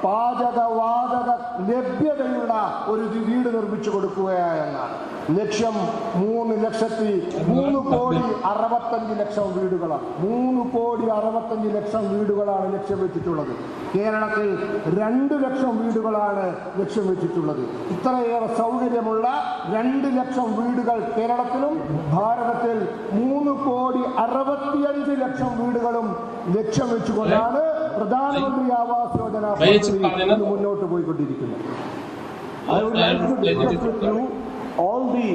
പാചകവാതക ലഭ്യതയുള്ള ഒരു വീട് നിർമ്മിച്ചു കൊടുക്കുകയെന്നാണ് ലക്ഷ്യം. 3,65,00,000 വീടുകളാണ്. 3,65,00,000 വീടുകളാണ് ലക്ഷ്യം വെച്ചിട്ടുള്ളത്. കേരളത്തിൽ 2 ലക്ഷം വീടുകളാണ് ലക്ഷ്യം വെച്ചിട്ടുള്ളത്. ഇത്രയേറെ സൗകര്യമുള്ള 2 ലക്ഷം വീടുകൾ കേരളത്തിലും ഭാരതത്തിൽ 3,65,00,000 വീടുകളും ലക്ഷ്യം വെച്ചുകൊണ്ടാണ് പ്രധാനമന്ത്രി ആവാസ് യോജന പദ്ധതി മുന്നോട്ട് പോയിക്കൊണ്ടിരിക്കുന്നത്. I would like to discuss with you all the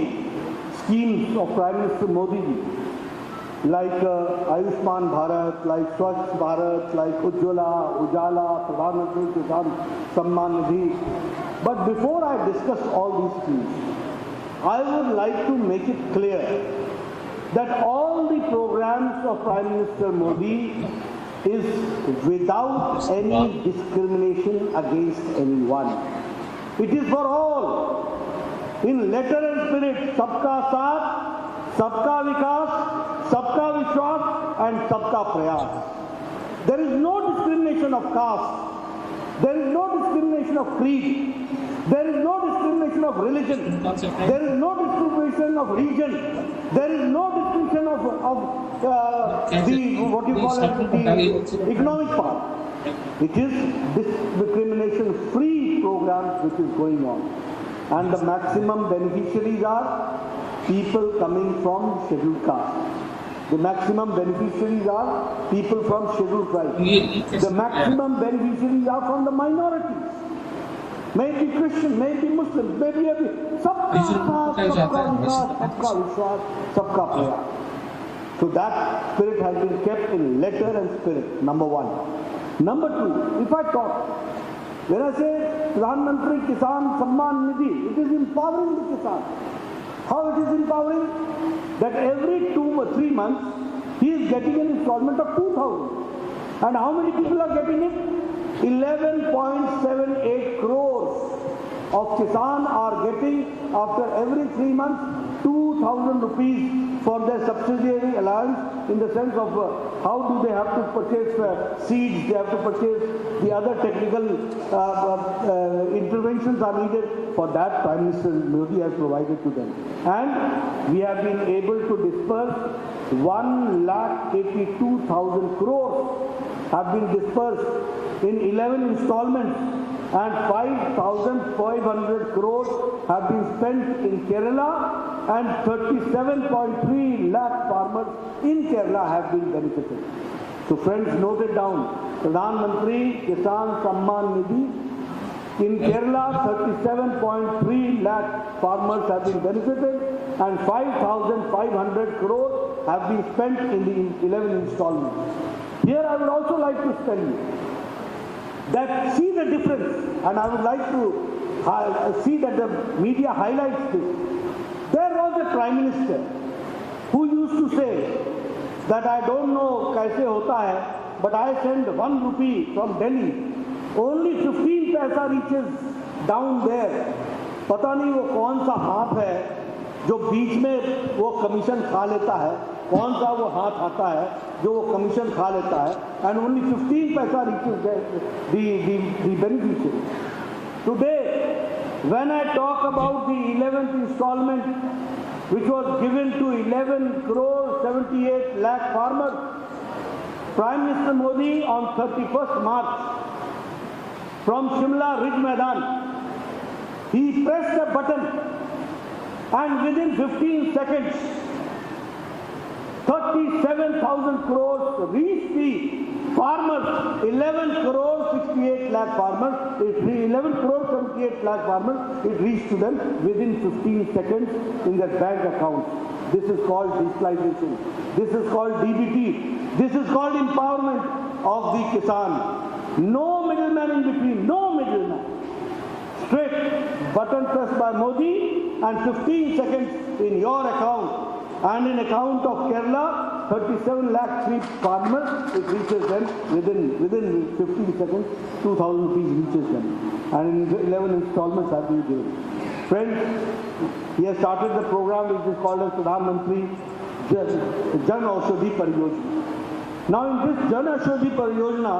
schemes of Prime Minister Modi ji, like Ayushman Bharat, like Swachh Bharat, like Ujjwala, Pradhan Mantri Kisan Samman Nidhi. But before I discuss all these schemes, I would like to make it clear that all the programs of Prime Minister Modi is without any discrimination against anyone. It is for all. In letter and spirit, Sabka Saath, Sabka Vikas, Sabka Vishwas and Sabka Prayas. There is no discrimination of caste. There is no discrimination of creed. There is no discrimination of religion. There is no discrimination of region. There is no discrimination of the what you call it, the economic part. It is discrimination-free programs which is going on, and the maximum beneficiaries are people coming from scheduled caste. The maximum beneficiaries are people from scheduled tribes. The maximum beneficiaries are from the minorities. May it be Christian, may it be Muslim, may it be Sabka Saath, Sabka Vikas, Sabka Vishwas, Sabka Prayas. So that spirit has been kept in letter and spirit, number one. Number two, if I talk, when I say Pradhan Mantri Kisan Samman Nidhi, it is empowering the Kisan. How it is empowering? That every 2 or 3 months, he is getting an installment of 2,000. And how many people are getting it? 11.78 crores of Kisan are getting after every 3 months 2,000 rupees for their subsidiary allowance, in the sense of how do they have to purchase seeds, they have to purchase the other technical interventions are needed. For that, Prime Minister Modi has provided to them. And we have been able to disperse 1,82,000 crores have been dispersed in 11 installments, and 5,500 crores have been spent in Kerala, and 37.3 lakh farmers in Kerala have been benefited. So friends, note it down. Pradhan Mantri Kisan Samman Nidhi. In Kerala, 37.3 lakh farmers have been benefited, and 5,500 crores have been spent in the 11 installments. Here I would also like to tell you that see the difference, and I would like to see that the media highlights this. There was a Prime Minister who used to say that I don't know kaise hota hai, but I send 1 rupee from Delhi. Only 15 paisa reaches down there. पता नहीं वो कौन सा हाथ है जो बीच में वो कमीशन खा लेता है, कौन सा वो हाथ आता है जो वो कमीशन खा लेता है, and only 15 paisa reaches the beneficiary. Today, when I talk about the 11th installment, which was given to 11 crore 78 lakh farmers, Prime Minister Modi on 31st March, from Shimla Ridge Maidan, he pressed a button, and within 15 seconds, 37,000 crores reached the farmers. 11 crore 68 lakh farmers, 11 crore 78 lakh farmers, it reached to them within 15 seconds in their bank accounts. This is called digitalization. This is called DBT. This is called empowerment of the Kisan. No middleman in between, no middleman. Straight button pressed by Modi, and 15 seconds in your account. And in account of Kerala, 37 lakh farmers, it reaches them within 15 seconds, 2,000 rupees reaches them. And in 11 installments have been given. Friends, he has started the program which is called as Pradhan Mantri Jan Aushadhi Pariyojana. Now in this Jan Aushadhi Pariyojana,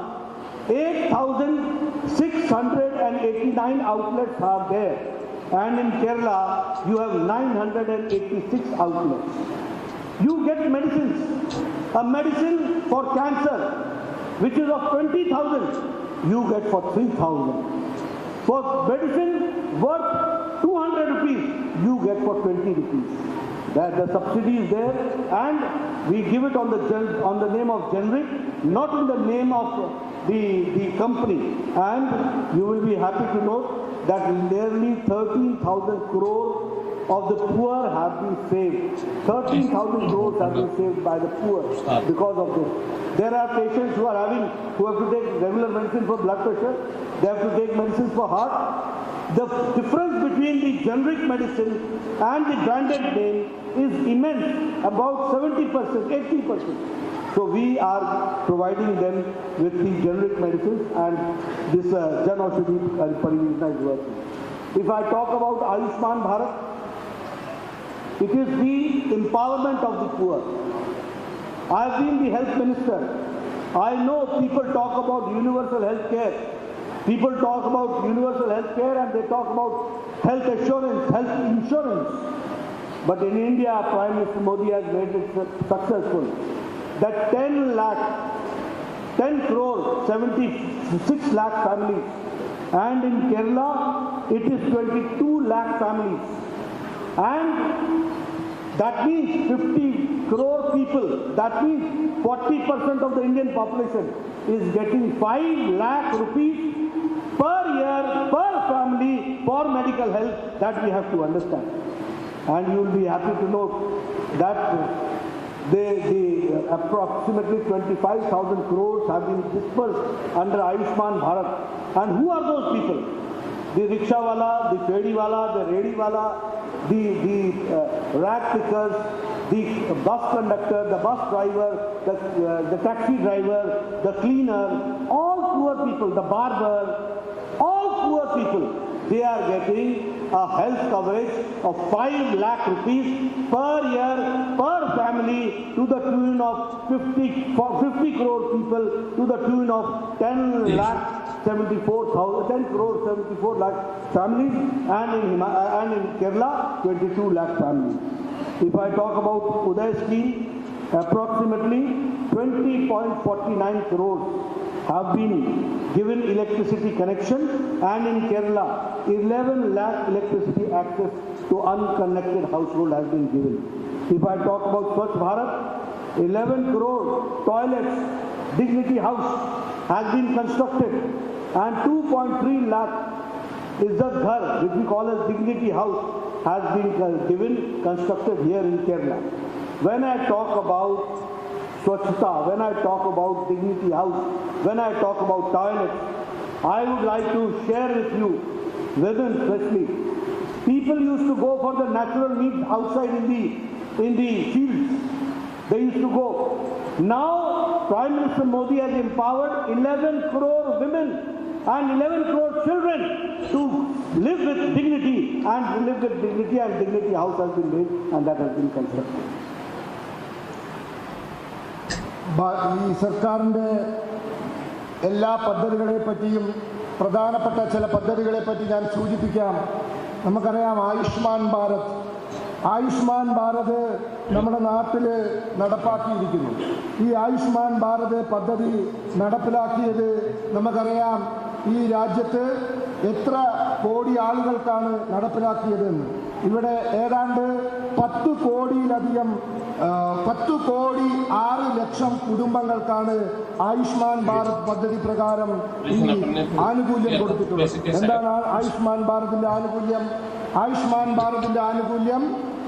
8,689 outlets are there. And in Kerala, you have 986 outlets. You get medicines. A medicine for cancer, which is of 20,000, you get for 3,000. For medicine worth 200 rupees, you get for 20 rupees. The subsidy is there, and we give it on the name of generic, not in the name of the company. And you will be happy to note that nearly 13,000 crores of the poor have been saved. 13,000 crores have been saved by the poor because of this. There are patients who have to take regular medicine for blood pressure. They have to take medicines for heart. The difference between the generic medicine and the branded name is immense, about 70%, 80%. So we are providing them with the generic medicines, and this Jan Aushadhi Pariyojana is working. If I talk about Ayushman Bharat, it is the empowerment of the poor. I have been the health minister. I know people talk about universal health care. People talk about universal health care and they talk about health assurance, health insurance. But in India, Prime Minister Modi has made it successful. That 10 crore 76 lakh families, and in Kerala it is 22 lakh families, and that means 50 crore people, that means 40% of the Indian population is getting 5 lakh rupees per year per family for medical health. That we have to understand, and you will be happy to note that approximately 25,000 crores have been dispersed under Ayushman Bharat. And who are those people? The rickshaw wala, the fedi wala, the redi wala, the rat pickers, the bus conductor, the bus driver, the taxi driver, the cleaner, all poor people, the barber, all poor people, they are getting a health coverage of 5 lakh rupees per year per family to the tune of 50 crore people to the tune of 10 crore 74 lakh families, and in Kerala 22 lakh families. If I talk about Uday scheme, approximately 20.49 crores have been given electricity connection, and in Kerala 11 lakh electricity access to unconnected household has been given. If I talk about Swachh Bharat, 11 crore toilets, Dignity House has been constructed, and 2.3 lakh Izzat Ghar, which we call as Dignity House, has been constructed here in Kerala. When I talk about Swachhata, when I talk about Dignity House, when I talk about toilets, I would like to share with you, women especially, people used to go for the natural needs outside in the fields. They used to go. Now, Prime Minister Modi has empowered 11 crore women and 11 crore children to live with dignity, and Dignity House has been made, and that has been constructed. ഈ സർക്കാരിൻ്റെ എല്ലാ പദ്ധതികളെപ്പറ്റിയും പ്രധാനപ്പെട്ട ചില പദ്ധതികളെപ്പറ്റി ഞാൻ സൂചിപ്പിക്കാം. നമുക്കറിയാം ആയുഷ്മാൻ ഭാരത് നമ്മുടെ നാട്ടിൽ നടപ്പാക്കിയിരിക്കുന്നു. ഈ ആയുഷ്മാൻ ഭാരത് പദ്ധതി നടപ്പിലാക്കിയത് നമുക്കറിയാം ഈ രാജ്യത്ത് എത്ര കോടി ആളുകൾക്കാണ് നടപ്പിലാക്കിയതെന്ന്. ഇവിടെ ഏതാണ്ട് 10 കോടിയിലധികം 10 കോടി 6 ലക്ഷം കുടുംബങ്ങൾക്കാണ് ആയുഷ്മാൻ ഭാരത് പദ്ധതി പ്രകാരം ഈ ആനുകൂല്യം കൊടുത്തിട്ടുള്ളത്. എന്താണ് ആയുഷ്മാൻ ഭാരതിന്റെ ആനുകൂല്യം? ആയുഷ്മാൻ ഭാരതിന്റെ ആനുകൂല്യം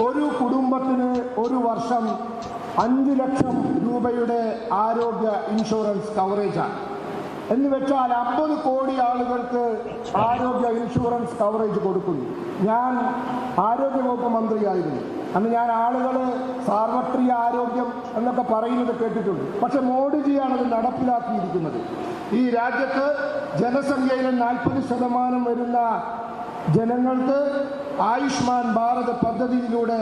ഒരു കുടുംബത്തിന് ഒരു വർഷം 5 ലക്ഷം രൂപയുടെ ആരോഗ്യ ഇൻഷുറൻസ് കവറേജാണ്. എന്ന് വെച്ചാൽ 50 കോടി ആളുകൾക്ക് ആരോഗ്യ ഇൻഷുറൻസ് കവറേജ് കൊടുക്കുന്നു. ഞാൻ ആരോഗ്യവകുപ്പ് മന്ത്രിയായിരുന്നു. അന്ന് ഞാൻ ആളുകൾ സാർവത്രിക ആരോഗ്യം എന്നൊക്കെ പറയുന്നത് കേട്ടിട്ടുണ്ട്. പക്ഷെ മോഡിജിയാണത് നടപ്പിലാക്കിയിരിക്കുന്നത്. ഈ രാജ്യത്ത് ജനസംഖ്യയിലെ 40% വരുന്ന ജനങ്ങൾക്ക് ആയുഷ്മാൻ ഭാരത് പദ്ധതിയിലൂടെ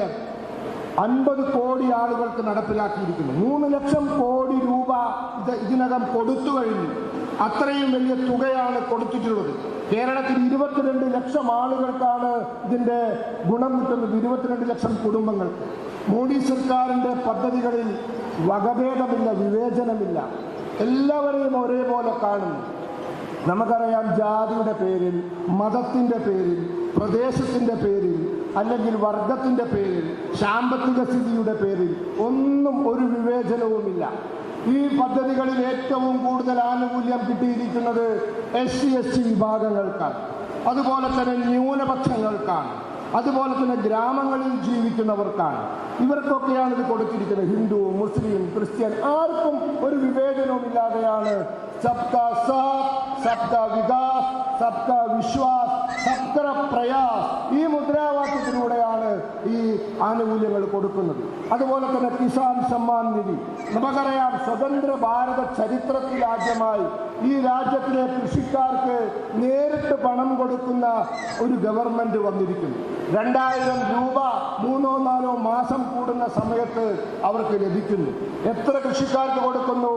50 കോടി ആളുകൾക്ക് നടപ്പിലാക്കിയിരിക്കുന്നു. 3 ലക്ഷം കോടി രൂപ ഇതിനകം കൊടുത്തു കഴിഞ്ഞു. അത്രയും വലിയ തുകയാണ് കൊടുത്തിട്ടുള്ളത്. കേരളത്തിൽ 22 ലക്ഷം ആളുകൾക്കാണ് ഇതിൻ്റെ ഗുണം കിട്ടുന്നത്, 22 ലക്ഷം കുടുംബങ്ങൾക്ക്. മോഡി സർക്കാരിൻ്റെ പദ്ധതികളിൽ വകഭേദമില്ല, വിവേചനമില്ല, എല്ലാവരെയും ഒരേപോലെ കാണുന്നു. നമുക്കറിയാം, ജാതിയുടെ പേരിൽ, മതത്തിൻ്റെ പേരിൽ, പ്രദേശത്തിൻ്റെ പേരിൽ, അല്ലെങ്കിൽ വർഗത്തിൻ്റെ പേരിൽ, സാമ്പത്തിക സ്ഥിതിയുടെ പേരിൽ ഒന്നും ഒരു വിവേചനവുമില്ല. ഈ പദ്ധതികളിൽ ഏറ്റവും കൂടുതൽ ആനുകൂല്യം കിട്ടിയിരിക്കുന്നത് SC/ST വിഭാഗങ്ങൾക്കാണ്, അതുപോലെ തന്നെ ന്യൂനപക്ഷങ്ങൾക്കാണ്, അതുപോലെ തന്നെ ഗ്രാമങ്ങളിൽ ജീവിക്കുന്നവർക്കാണ്. ഇവർക്കൊക്കെയാണ് ഇത് കൊടുത്തിരിക്കുന്നത്. ഹിന്ദു, മുസ്ലിം, ക്രിസ്ത്യൻ ആർക്കും ഒരു വിവേചനവുമില്ലാതെയാണ് സബ്കാ സാത്ത്, സബ്കാ വികാസ്, സബ്കാ വിശ്വാസ്, സബ്കാ പ്രയാസ് ഈ മുദ്രാവാക്യത്തിലൂടെയാണ് ഈ ആനുകൂല്യങ്ങൾ കൊടുക്കുന്നത്. അതുപോലെ തന്നെ കിസാൻ സമ്മാൻ നിധി. നമുക്കറിയാം, സ്വതന്ത്ര ഭാരത ചരിത്രത്തിൽ ആദ്യമായി ഈ രാജ്യത്തിലെ കൃഷിക്കാർക്ക് നേരിട്ട് പണം കൊടുക്കുന്ന ഒരു ഗവൺമെന്റ് വന്നിരിക്കുന്നു. 2000 രൂപ 3-4 മാസം കൂടുന്ന സമയത്ത് അവർക്ക് ലഭിക്കുന്നു. എത്ര കൃഷിക്കാർക്ക് കൊടുക്കുന്നു?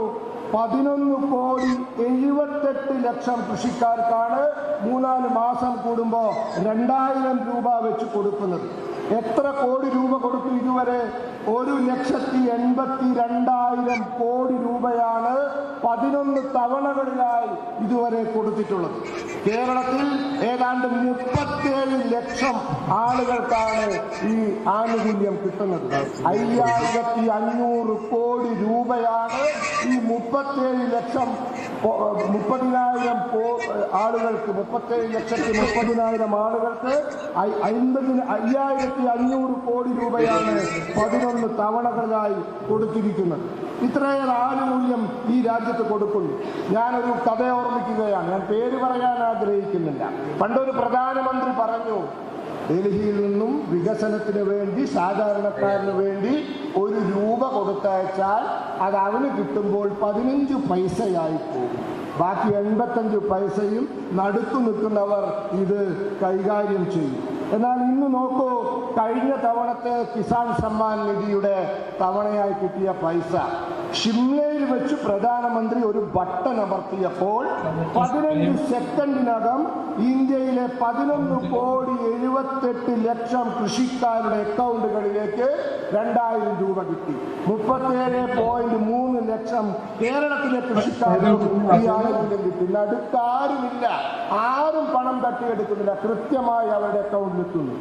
11 കോടി 78 ലക്ഷം കൃഷിക്കാർക്കാണ് 3-4 മാസം കൂടുമ്പോൾ 2000 രൂപ വെച്ച് കൊടുക്കുന്നത്. എത്ര കോടി രൂപ കൊടുത്തു ഇതുവരെ? 1,82,000 കോടി രൂപയാണ് 11 തവണകളിലായി ഇതുവരെ കൊടുത്തിട്ടുള്ളത്. കേരളത്തിൽ ഏതാണ്ട് 37 ലക്ഷം ആളുകൾക്കാണ് ഈ ആനുകൂല്യം കിട്ടുന്നത്. 5,500 കോടി രൂപയാണ് ഈ 37 ലക്ഷം 30,000 ആളുകൾക്ക് 37,30,000 ആളുകൾക്ക് 5,500 കോടി രൂപയാണ് 11 തവണകളായി കൊടുത്തിരിക്കുന്നത്. ഇത്രയേറെ ആനുകൂല്യം ഈ രാജ്യത്ത് കൊടുക്കുന്നു. ഞാനൊരു കഥ ഓർമ്മിക്കുകയാണ്. ഞാൻ പേര് പറയാൻ ആഗ്രഹിക്കുന്നില്ല. പണ്ടൊരു പ്രധാനമന്ത്രി പറഞ്ഞു, ഡൽഹിയിൽ നിന്നും വികസനത്തിന് വേണ്ടി സാധാരണക്കാരന് വേണ്ടി 1 രൂപ കൊടുത്തയച്ചാൽ അത് അവന് കിട്ടുമ്പോൾ 15 പൈസയായി പോകും. ബാക്കി 85 പൈസയും നടുക്കു നിൽക്കുന്നവർ ഇത് കൈകാര്യം ചെയ്യും. എന്നാൽ ഇന്ന് നോക്കൂ, കഴിഞ്ഞ തവണത്തെ കിസാൻ സമ്മാൻ നിധിയുടെ തവണയായി കിട്ടിയ പൈസ ഷിംലയിൽ വെച്ച് പ്രധാനമന്ത്രി ഒരു ബട്ടൺ അമർത്തിയപ്പോൾ 15 സെക്കൻഡിനകം ഇന്ത്യയിലെ 11,78,00,000 കൃഷിക്കാരുടെ അക്കൗണ്ടുകളിലേക്ക് 2,000 രൂപ കിട്ടി. 37.3 ലക്ഷം കേരളത്തിലെ കൃഷിക്കാരും ഈ ആനുകൂല്യം കിട്ടി. നടുക്കാരുമില്ല, ആരും പണം തട്ടിയെടുക്കുന്നില്ല, കൃത്യമായി അവരുടെ അക്കൗണ്ടിലെത്തുന്നു.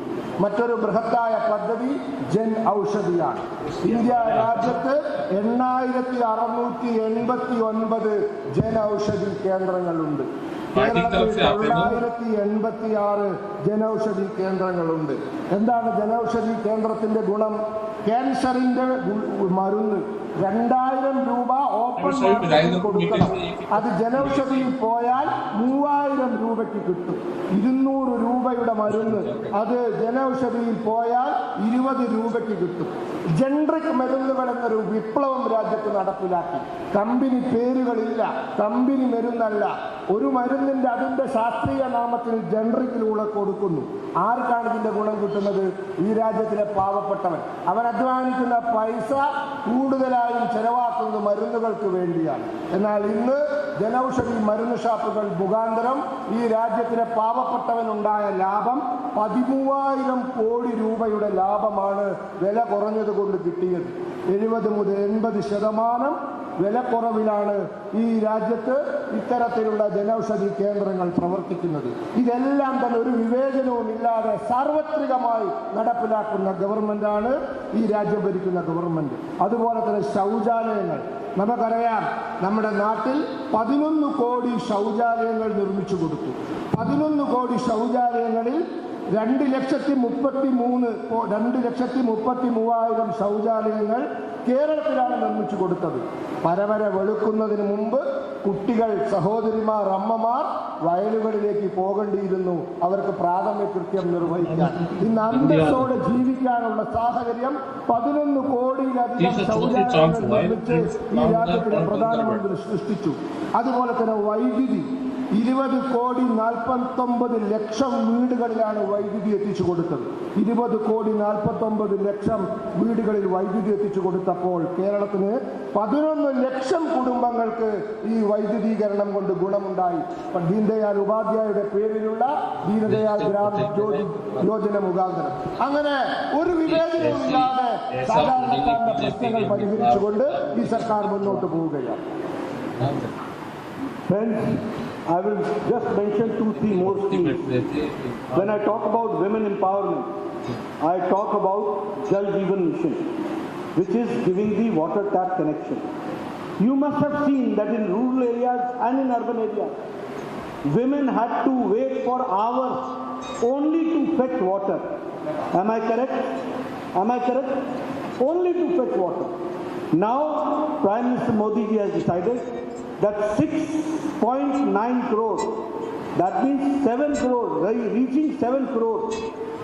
മറ്റൊരു ബൃഹത്തായ പദ്ധതി ജൻ ഔഷധിയാണ്. ഇന്ത്യ രാജ്യത്ത് 8,689 ജൻ ഔഷധി കേന്ദ്രങ്ങളുണ്ട്. കേരളത്തിൽ 986 ജനൌഷധി കേന്ദ്രങ്ങളുണ്ട്. എന്താണ് ജനൌഷധി കേന്ദ്രത്തിന്റെ ഗുണം? ക്യാൻസറിന്റെ മരുന്ന് 2,000 രൂപ ഓപ്പൺ മാർക്കറ്റിൽ കൊടുക്കണം. അത് ജനൌഷധിയിൽ പോയാൽ 3,000 രൂപയ്ക്ക് കിട്ടും. 200 രൂപയുടെ മരുന്ന് അത് ജനൌഷധിയിൽ പോയാൽ 20 രൂപയ്ക്ക് കിട്ടും. ജനറിക് മരുന്നുകൾ എന്നൊരു വിപ്ലവം രാജ്യത്ത് നടപ്പിലാക്കി. കമ്പനി പേരുകളില്ല, കമ്പനി മരുന്നല്ല. ഒരു മരുന്നിന്റെ അതിന്റെ ശാസ്ത്രീയ നാമത്തിൽ ജനറിക്കിലൂടെ കൊടുക്കുന്നു. ആർക്കാണ് ഇതിന്റെ ഗുണം കിട്ടുന്നത്? ഈ രാജ്യത്തിലെ പാവപ്പെട്ടവൻ. അവൻ അധ്വാനിക്കുന്ന പൈസ കൂടുതലായും ചെലവാക്കുന്നത് മരുന്നുകൾക്ക് വേണ്ടിയാണ്. എന്നാൽ ഇന്ന് ജനൌഷധി മരുന്ന് ഷാപ്പുകൾ മുഖാന്തരം ഈ രാജ്യത്തിലെ പാവപ്പെട്ടവനുണ്ടായ ലാഭം 13,000 കോടി രൂപയുടെ ലാഭമാണ് വില കുറഞ്ഞതുകൊണ്ട് കിട്ടിയത്. 70 മുതൽ 80% വിലക്കുറവിലാണ് ഈ രാജ്യത്ത് ഇത്തരത്തിലുള്ള ജനൌഷധി കേന്ദ്രങ്ങൾ പ്രവർത്തിക്കുന്നത്. ഇതെല്ലാം തന്നെ ഒരു വിവേചനവും ഇല്ലാതെ സാർവത്രികമായി നടപ്പിലാക്കുന്ന ഗവൺമെന്റാണ് ഈ രാജ്യം ഭരിക്കുന്ന ഗവൺമെന്റ്. അതുപോലെ തന്നെ ശൗചാലയങ്ങൾ നമുക്കറിയാം, നമ്മുടെ നാട്ടിൽ 11 കോടി ശൗചാലയങ്ങൾ നിർമ്മിച്ചു കൊടുത്തു. 11 കോടി ശൗചാലയങ്ങളിൽ 2,33,000 ശൗചാലയങ്ങൾ കേരളത്തിലാണ് നിർമ്മിച്ചു കൊടുത്തത്. പരവര വെളുക്കുന്നതിന് മുമ്പ് കുട്ടികൾ, സഹോദരിമാർ, അമ്മമാർ വയലുകളിലേക്ക് പോകേണ്ടിയിരുന്നു അവർക്ക് പ്രാഥമിക കൃത്യം നിർവഹിക്കാൻ. ഇന്ന് അന്തസ്സോടെ ജീവിക്കാനുള്ള സാഹചര്യം 11 കോടിയിലധികം ശൗചാലയങ്ങൾ നിർമ്മിച്ച് ഈ രാജ്യത്തിലെ പ്രധാനമന്ത്രി സൃഷ്ടിച്ചു. അതുപോലെ തന്നെ വൈദ്യുതി 20,49,00,000 വീടുകളിലാണ് വൈദ്യുതി എത്തിച്ചു കൊടുത്തത്. 20,49,00,000 വീടുകളിൽ വൈദ്യുതി എത്തിച്ചു കൊടുത്തപ്പോൾ കേരളത്തിന് 11 ലക്ഷം കുടുംബങ്ങൾക്ക് ഈ വൈദ്യുതീകരണം കൊണ്ട് ഗുണമുണ്ടായി. ദീൻദയാൽ ഉപാധ്യായയുടെ പേരിലുള്ള ദീനദയാൽ ഗ്രാം ജ്യോതി യോജന മുഖാന്തരം അങ്ങനെ ഒരു വിവേചനവുമില്ലാതെ സാധാരണക്കാരുടെ പ്രശ്നങ്ങൾ പരിഹരിച്ചുകൊണ്ട് ഈ സർക്കാർ മുന്നോട്ട് പോവുകയാണ്. Friends, I will just mention 2-3 more schemes. When I talk about women empowerment, I talk about Jal Jeevan Mission, which is giving the water tap connection. You must have seen that in rural areas and in urban areas, women had to wait for hours only to fetch water. Am I correct? Am I correct? Only to fetch water. Now, Prime Minister Modi ji has decided that 6.9 crores, that means 7 crores, reaching 7 crores,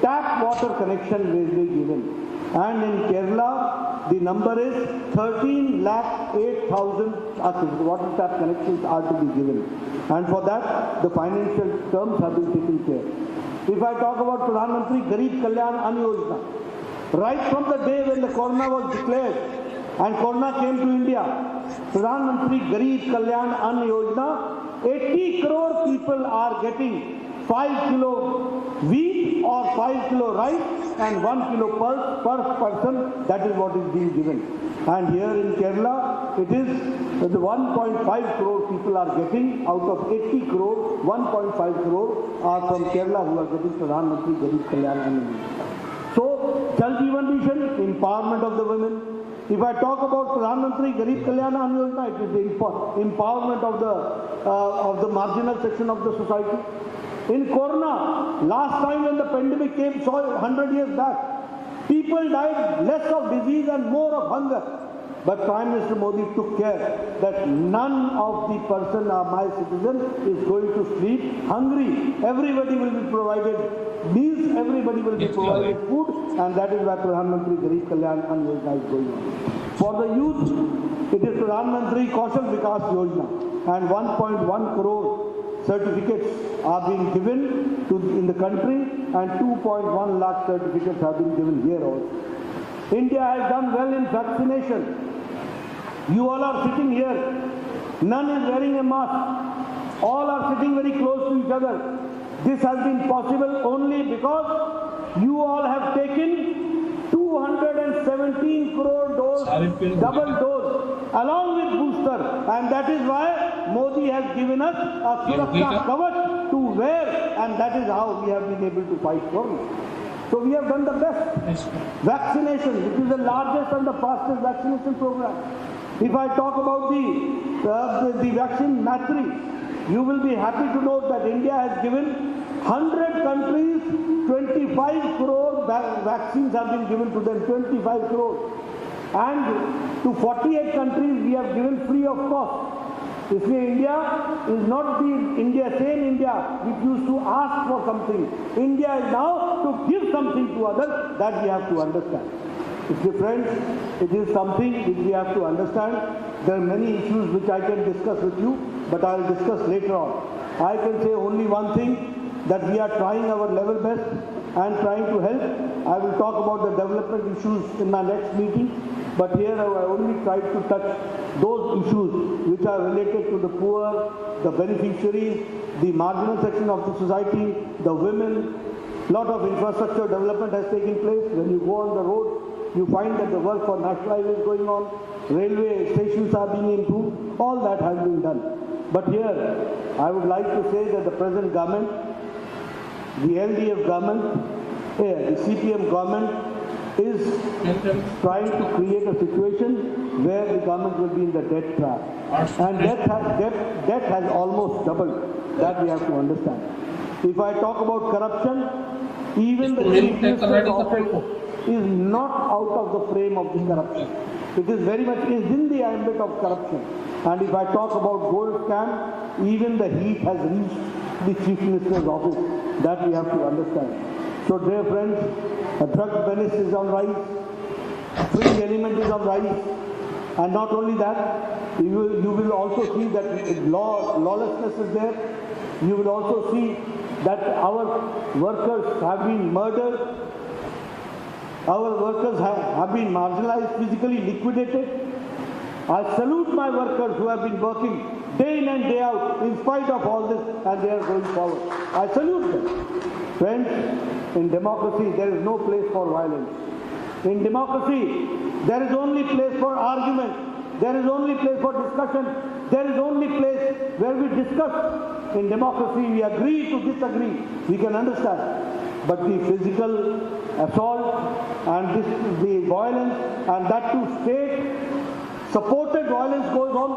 tap water connection will be given. And in Kerala, the number is 13,08,000 water tap connections are to be given. And for that, the financial terms have been taken care. If I talk about Pradhan Mantri Garib Kalyan Ann Yojana, right from the day when the corona was declared and corona came to India, Pradhan Mantri Garib Kalyan Ann Yojana, 80 crore people are getting 5 kilo wheat or 5 kilo rice and 1 kilo pulse per person. That is what is being given. And here in Kerala, it is the 1.5 crore people are getting out of 80 crore. 1.5 crore are from Kerala who are getting Pradhan Mantri Garib Kalyan Ann Yojana. So, Jal Jeevan Mission, empowerment of the women, If I talk about Pradhan Mantri Garib Kalyan Ann Yojana, it is the empowerment of the marginal section of the society. In Corona, last time when the pandemic came, 100 years back, people died less of disease and more of hunger. But Prime Minister Modi took care that none of the person, my citizen, is going to sleep hungry. Everybody will be provided meals, everybody will be provided food, and that is why Pradhan Mantri Garib Kalyan Ann Yojana is going on. For the youth, it is Pradhan Mantri Kaushal Vikas Yojana, and 1.1 crore certificates are being given in the country, and 2.1 lakh certificates have been given here also. India has done well in vaccination. You all are sitting here. None is wearing a mask. All are sitting very close to each other. This has been possible only because you all have taken 217 crore dose, double dose, along with booster. And that is why Modi has given us a Suraksha Kavach to wear, and that is how we have been able to fight Corona. So we have done the best. Vaccination, which is the largest and the fastest vaccination program. If I talk about the vaccine mastery, you will be happy to note that India has given 100 countries 25 crore vaccines have been given to them, 25 crore. And to 48 countries we have given free of cost. इसलिए India is not the same India which used to ask for something. India is now to give something to others. That we have to understand. Friends, it is something which we have to understand. There are many issues which I can discuss with you, but I will discuss later on. I can say only one thing, that we are trying our level best and trying to help. I will talk about the development issues in my next meeting, but here I only tried to touch those issues which are related to the poor, the beneficiaries, the marginal section of the society, the women. Lot of infrastructure development has taken place. When you go on the road, you find that the work for national highway is going on, railway stations are being improved, all that has been done. But here, I would like to say that the present government, the LDF government, the CPM government is trying to create a situation where the government will be in the debt trap. And debt has almost doubled. That we have to understand. If I talk about corruption, even the Chief Minister's office is not out of the frame of the corruption. It is very much in the ambit of corruption. And if I talk about gold scam, even the heat has reached the Chief Minister's office. That we have to understand. So dear friends, a drug menace is on rise, fringe element is on rise, and not only that, you will also see that lawlessness is there. You will also see that our workers have been murdered. Our workers have been marginalized, physically liquidated. I salute my workers who have been working day in and day out in spite of all this, and they are going forward. I salute them. Friends, in democracy there is no place for violence. In democracy there is only place for argument. There is only place for discussion. There is only place where we discuss. In democracy we agree to disagree. We can understand. But the physical assault and the violence, and that too state-supported violence goes on,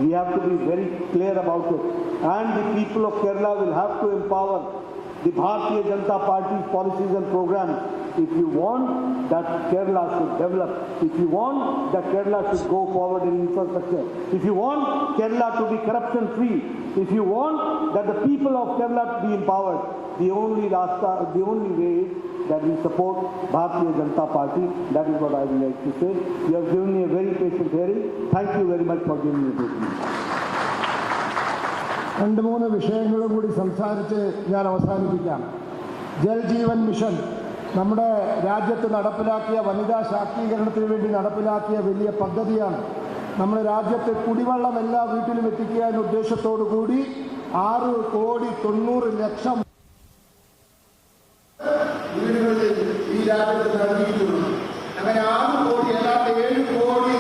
we have to be very clear about it. And the people of Kerala will have to empower the Bharatiya Janata Party's policies and programs. If you want that Kerala should develop, if you want that Kerala should go forward in infrastructure, if you want Kerala to be corruption-free, if you want that the people of Kerala to be empowered, the only way is that we support Bharatiya Janata Party. That is what I would like to say. You have given me a very patient hearing. Thank you very much for giving me a patient. രണ്ട് മൂന്ന് വിഷയങ്ങളും കൂടി സംസാരിച്ച് ഞാൻ അവസാനിപ്പിക്കാം. Jal Jeevan mission നമ്മുടെ രാജ്യത്ത് നടപ്പിലാക്കിയ വനിതാ ശാക്തീകരണത്തിന് വേണ്ടി നടപ്പിലാക്കിയ വലിയ പദ്ധതിയാണ്. നമ്മുടെ രാജ്യത്തെ കുടിവെള്ളം എല്ലാ വീട്ടിലും എത്തിക്കുക എന്ന ഉദ്ദേശത്തോടു കൂടി 6,90,00,000 വീടുകളിൽ ഈ രാജ്യത്ത് നൽകിയിട്ടുണ്ട്. അങ്ങനെ 6 കോടി, ഏതാണ്ട് 7 കോടി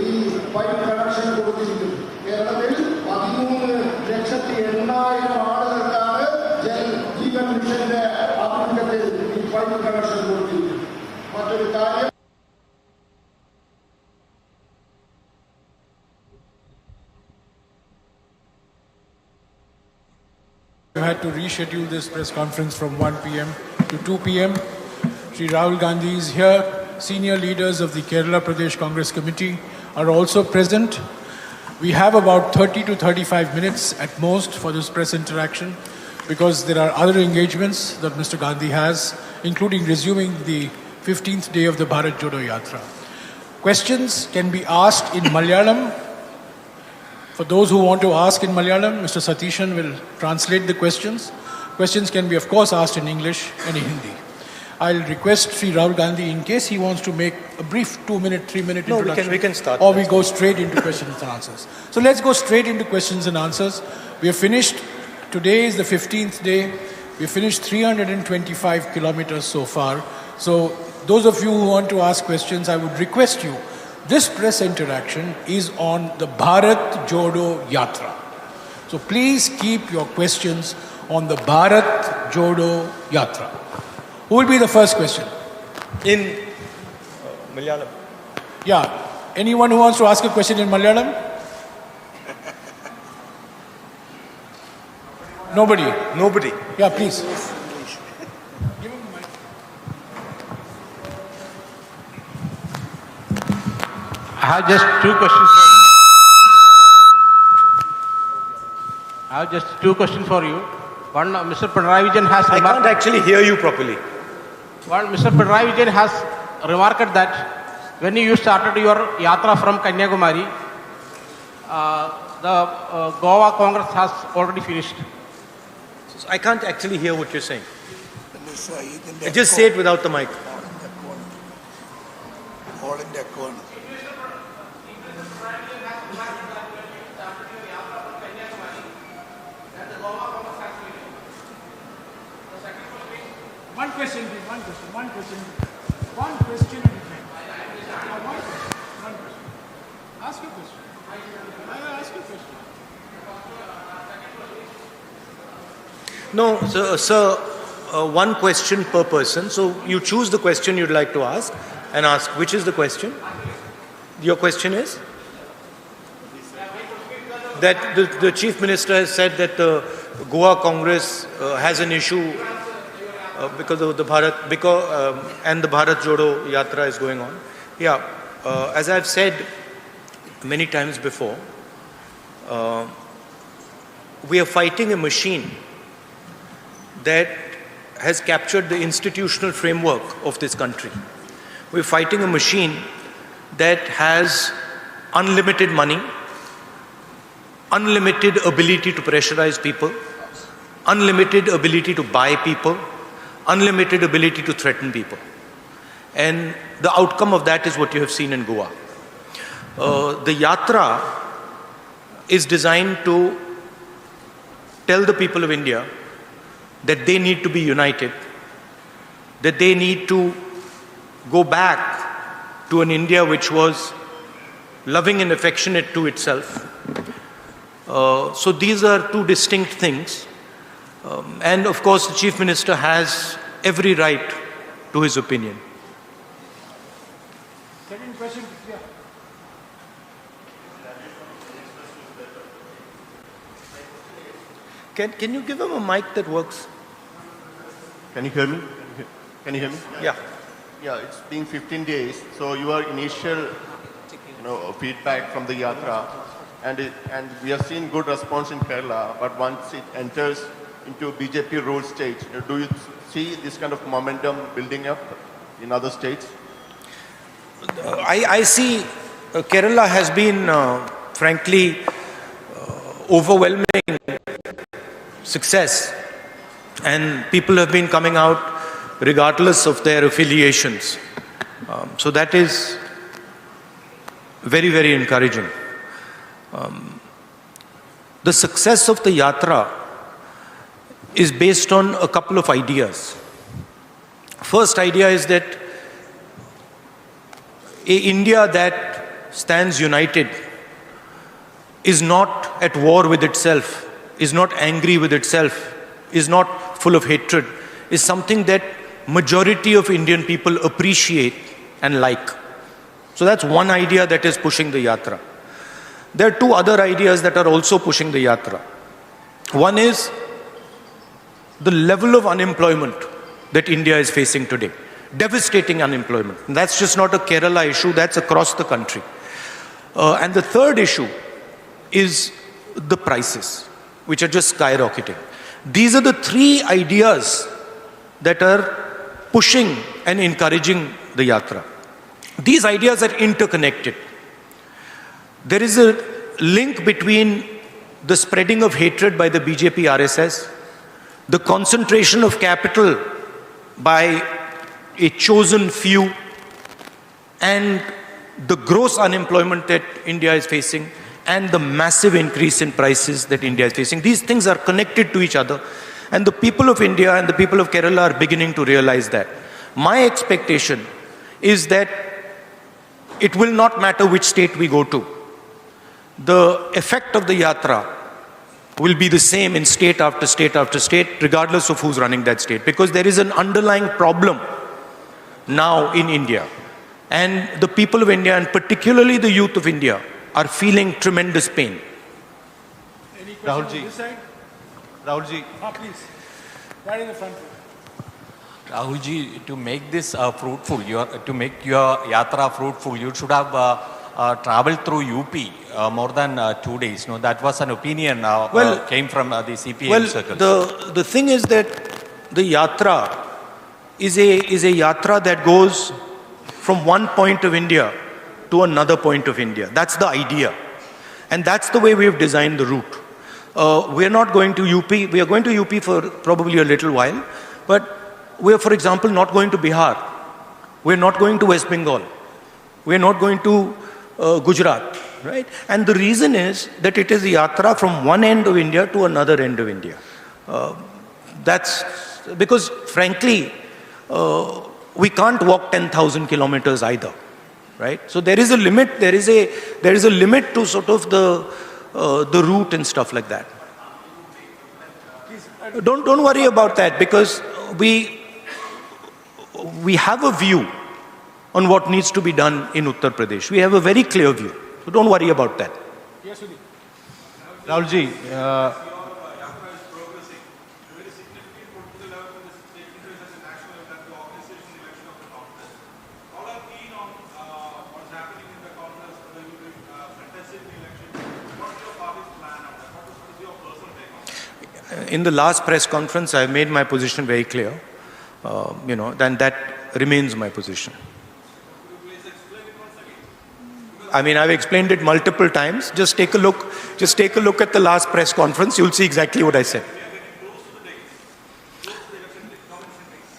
ഈ പൈപ്പ് കണക്ഷൻ കൊടുത്തിരിക്കുന്നു. കേരളത്തിൽ 13,80,000 ആളുകൾക്കാണ് ജൽ ജീവൻ മിഷന്റെ ആഭിമുഖ്യത്തിൽ ഈ പൈപ്പ് കണക്ഷൻ കൊടുത്തിരിക്കുന്നത്. മറ്റൊരു കാര്യം, had to reschedule this press conference from 1 p.m. to 2 p.m. Shri Rahul Gandhi is here. Senior leaders of the Kerala Pradesh Congress Committee are also present. We have about 30 to 35 minutes at most for this press interaction because there are other engagements that Mr. Gandhi has, including resuming the 15th day of the Bharat Jodo Yatra. Questions can be asked in Malayalam. For those who want to ask in Malayalam, Mr. Satishan will translate the questions. Questions can be, of course, asked in English and in Hindi. I'll request Sri Rahul Gandhi, in case he wants to make a brief 2-minute, 3-minute introduction. We can start. Or we go straight into questions and answers. So let's go straight into questions and answers. We have finished, today is the 15th day. We have finished 325 kilometers so far. So those of you who want to ask questions, I would request you, this press interaction is on the Bharat Jodo Yatra. So please keep your questions on the Bharat Jodo Yatra. Who will be the first question? In Malayalam. Yeah. Anyone who wants to ask a question in Malayalam? Nobody. Nobody. Yeah, please. I have just two questions. I have just two questions for you. One, Mr. Pinarayi Vijayan has I remarked. can't actually hear you properly. One, Mr. Pinarayi Vijayan has remarked that when you started your yatra from Kanyakumari, the Goa Congress has already finished. I can't actually hear what you're saying. Just say it without the mic. One question, please. One question. One question. Ask your question. Ask your question. No, sir, one question per person. So you choose the question you'd like to ask and ask which is the question. Your question is? That the Chief Minister has said that the Goa Congress has an issue because of the Bharat, and the Bharat Jodo Yatra is going on. Yeah, as I've said many times before, we are fighting a machine that has captured the institutional framework of this country. We're fighting a machine that has unlimited money, unlimited ability to pressurize people, unlimited ability to buy people, unlimited ability to threaten people. And the outcome of that is what you have seen in Goa. The Yatra is designed to tell the people of India that they need to be united, that they need to go back to an India which was loving and affectionate to itself. So these are two distinct things. And of course, the Chief Minister has every right to his opinion. Second question. Yeah. Can you give him a mic that works? Can you hear me? Can you hear me? Yeah. Yeah, it's been 15 days. So your initial, feedback from the Yatra, and we have seen good response in Kerala, but once it enters into BJP ruled states, do you see this kind of momentum building up in other states? I see Kerala has been, frankly, overwhelming success, and people have been coming out regardless of their affiliations. So that is very, very encouraging. The success of the Yatra is based on a couple of ideas. First idea is that an India that stands united is not at war with itself, is not angry with itself, is not full of hatred, is something that majority of Indian people appreciate and like. So that's one idea that is pushing the Yatra. There are two other ideas that are also pushing the Yatra. One is the level of unemployment that India is facing today. Devastating unemployment. And that's just not a Kerala issue, that's across the country. And the third issue is the prices, which are just skyrocketing. These are the three ideas that are pushing and encouraging the Yatra. These ideas are interconnected. There is a link between the spreading of hatred by the BJP RSS, the concentration of capital by a chosen few, and the gross unemployment that India is facing, and the massive increase in prices that India is facing. These things are connected to each other, and the people of India and the people of Kerala are beginning to realize that. My expectation is that it will not matter which state we go to. The effect of the Yatra will be the same in state after state after state, regardless of who's running that state, because there is an underlying problem now in India. And the people of India, and particularly the youth of India, are feeling tremendous pain. Any questions on this side? Rahulji. Please. Right in the front. Rahulji, to make this fruitful, to make your yatra fruitful, you should have traveled through UP more than 2 days. No, that was an opinion came from the CPM circle. The thing is that the yatra is a yatra that goes from one point of India to another point of India. That's the idea. And that's the way we've designed the route. We're not going to UP. We are going to UP for probably a little while. But we're, for example, not going to Bihar. We're not going to West Bengal. We're not going to Gujarat, right? And the reason is that it is a yatra from one end of India to another end of India. That's because, frankly, we can't walk 10,000 kilometers either, right? So there is a limit. There is a limit to sort of the route and stuff like that. Don't worry about that, because we have a view on what needs to be done in Uttar Pradesh. We have a very clear view. So don't worry about that. Yes, Sudhi. Rahulji, In the last press conference, I made my position very clear. Then that remains my position. I mean, I've explained it multiple times. Just take a look at the last press conference. You'll see exactly what I said.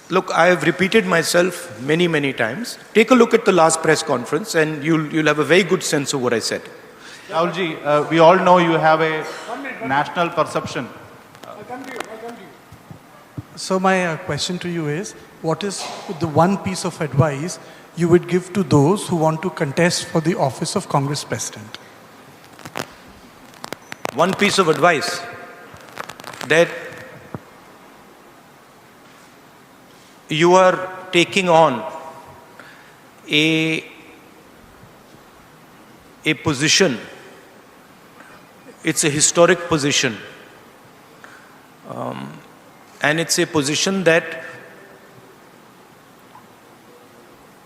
Look, I have repeated myself many, many times. Take a look at the last press conference and you'll have a very good sense of what I said. Rahulji, we all know you have a national perception. I'll come to you. So my question to you is, what is the one piece of advice you would give to those who want to contest for the office of Congress President? One piece of advice, that you are taking on a position. It's a historic position. And it's a position that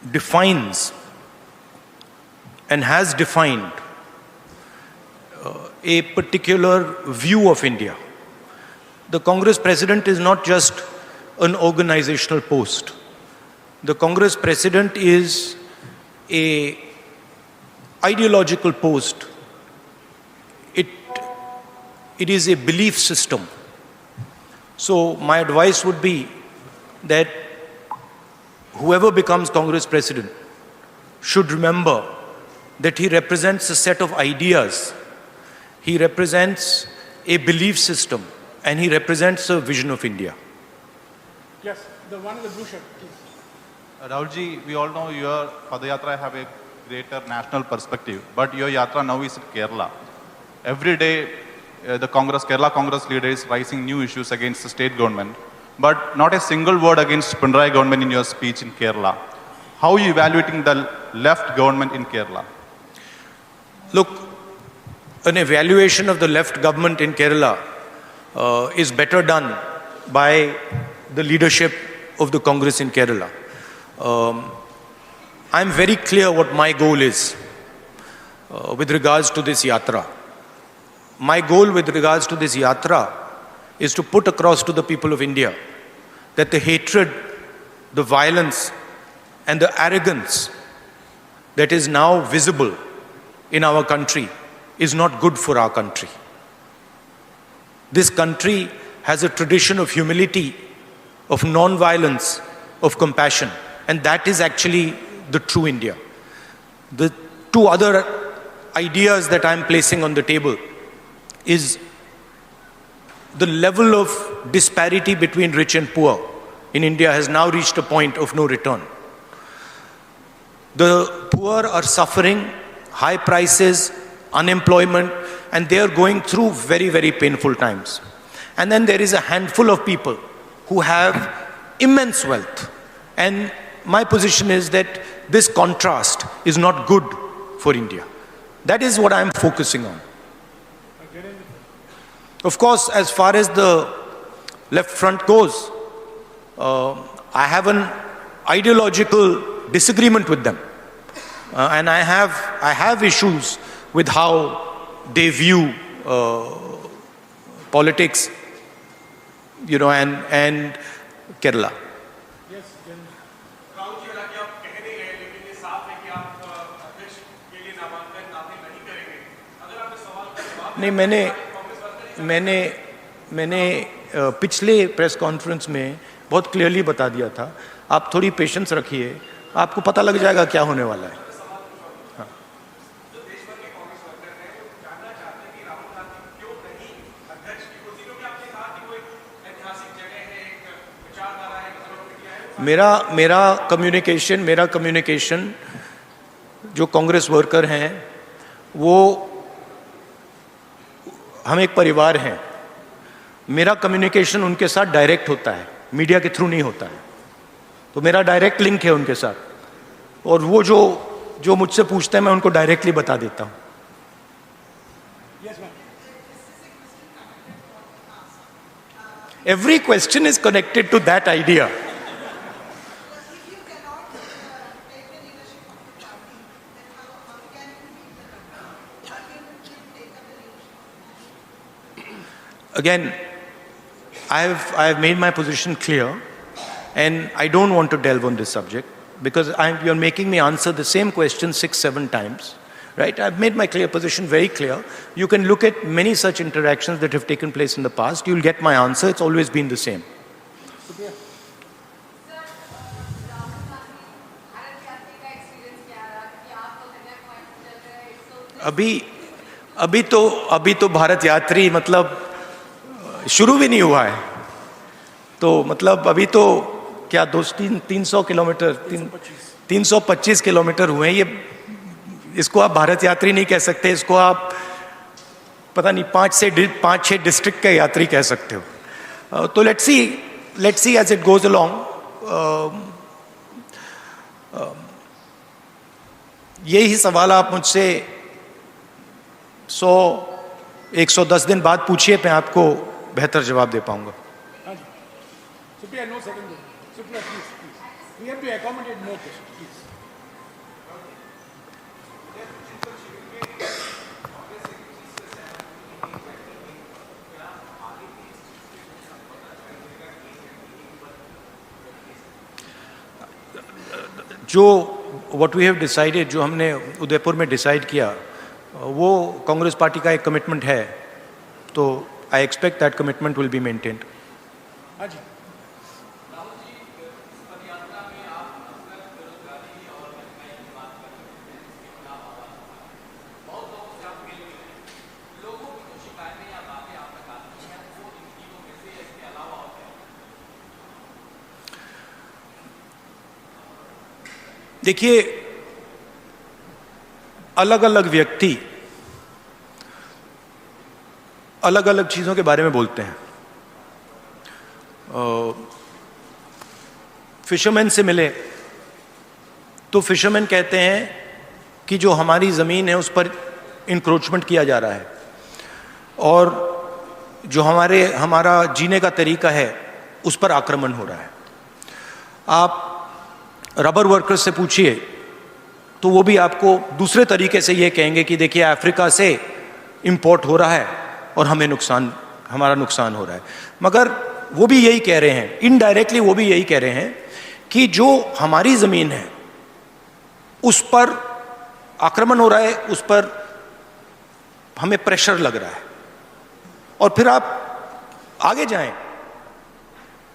defines and has defined a particular view of India. The Congress President is not just an organizational post. The Congress President is an ideological post. It is a belief system. So my advice would be that whoever becomes Congress President should remember that he represents a set of ideas. He represents a belief system, and he represents a vision of India. Yes, the one in the blue shirt, please. Rahulji, we all know your Padayatra have a greater national perspective, but your yatra now is in Kerala. Every day, the Kerala Congress leader is raising new issues against the state government, but not a single word against Pinarayi government in your speech in Kerala. How are you evaluating the left government in Kerala? Look, an evaluation of the left government in Kerala is better done by the leadership of the Congress in Kerala. I'm very clear what my goal is with regards to this yatra. My goal with regards to this yatra is to put across to the people of India that the hatred, the violence, and the arrogance that is now visible in our country is not good for our country. This country has a tradition of humility, of non-violence, of compassion, and that is actually the true India. The two other ideas that I'm placing on the table is the level of disparity between rich and poor in India has now reached a point of no return. The poor are suffering high prices, unemployment, and they are going through very, very painful times. And then there is a handful of people who have immense wealth. And my position is that this contrast is not good for India. That is what I'm focusing on. Of course, as far as the left front goes, I have an ideological disagreement with them. And I have issues with how they view politics, you know, and Kerala. नहीं, मैंने पिछले press conference में बहुत clearly बता दिया था. आप थोड़ी पेशेंस रखिए, आपको पता लग जाएगा क्या होने वाला है. हाँ. मेरा कम्युनिकेशन जो कांग्रेस वर्कर हैं, वो हम एक परिवार हैं. मेरा कम्युनिकेशन उनके साथ डायरेक्ट होता है, मीडिया के थ्रू नहीं होता है. तो मेरा डायरेक्ट लिंक है उनके साथ, और वो जो मुझसे पूछते हैं मैं उनको डायरेक्टली बता देता हूं. Every question is connected to that idea. Again, I have made my position clear, and I don't want to delve on this subject because you're making me answer the same question 6-7 times, right? I've made my clear position very clear. You can look at many such interactions that have taken place in the past. You'll get my answer. It's always been the same. अभी तो भारत यात्री मतलब शुरू भी नहीं हुआ है. तो मतलब अभी तो क्या 300 किलोमीटर 325 किलोमीटर हुए हैं. ये इसको आप भारत यात्री नहीं कह सकते, इसको आप पता नहीं 5-6 डिस्ट्रिक्ट के यात्री कह सकते हो. तो let's see as it goes along. यही सवाल आप मुझसे 110 दिन बाद पूछिए, मैं आपको बेहतर जवाब दे पाऊंगा. what we have decided, जो हमने उदयपुर में डिसाइड किया, वो कांग्रेस पार्टी का एक कमिटमेंट है. तो I expect that commitment will be maintained. देखिए, अलग अलग व्यक्ति अलग अलग चीज़ों के बारे में बोलते हैं. फिशरमैन से मिले तो फिशरमैन कहते हैं कि जो हमारी ज़मीन है उस पर इंक्रोचमेंट किया जा रहा है, और जो हमारा जीने का तरीका है उस पर आक्रमण हो रहा है। आप रबर वर्कर्स से पूछिए तो वो भी आपको दूसरे तरीके से ये कहेंगे कि देखिए अफ्रीका से इंपोर्ट हो रहा है और हमारा नुकसान हो रहा है। मगर वो भी यही कह रहे हैं, इनडायरेक्टली वो भी यही कह रहे हैं कि जो हमारी ज़मीन है उस पर आक्रमण हो रहा है, उस पर हमें प्रेशर लग रहा है। और फिर आप आगे जाएं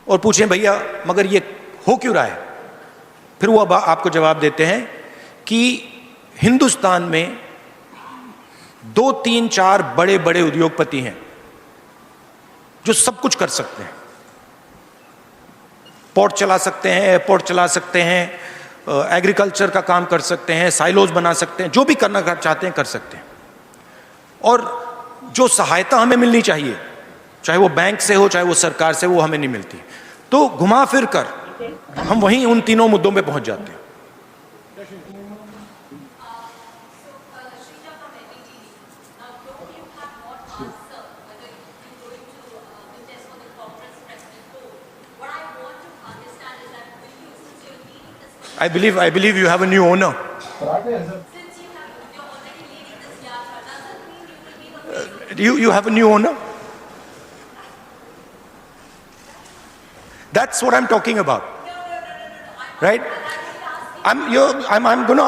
और पूछें भैया मगर ये हो क्यों रहा है, फिर वो आपको जवाब देते हैं कि हिंदुस्तान में 2, 3, 4 बड़े बड़े उद्योगपति हैं जो सब कुछ कर सकते हैं, पोर्ट चला सकते हैं, एयरपोर्ट चला सकते हैं, एग्रीकल्चर का काम कर सकते हैं, साइलोज बना सकते हैं, जो भी करना चाहते हैं कर सकते हैं। और जो सहायता हमें मिलनी चाहिए, चाहे वो बैंक से हो चाहे वो सरकार से, वो हमें नहीं मिलती। तो घुमा फिर कर हम वहीं उन तीनों मुद्दों पे पहुंच जाते हैं। I believe you have a new owner. You have a new owner? That's what I'm talking about. Right? I'm going to answer.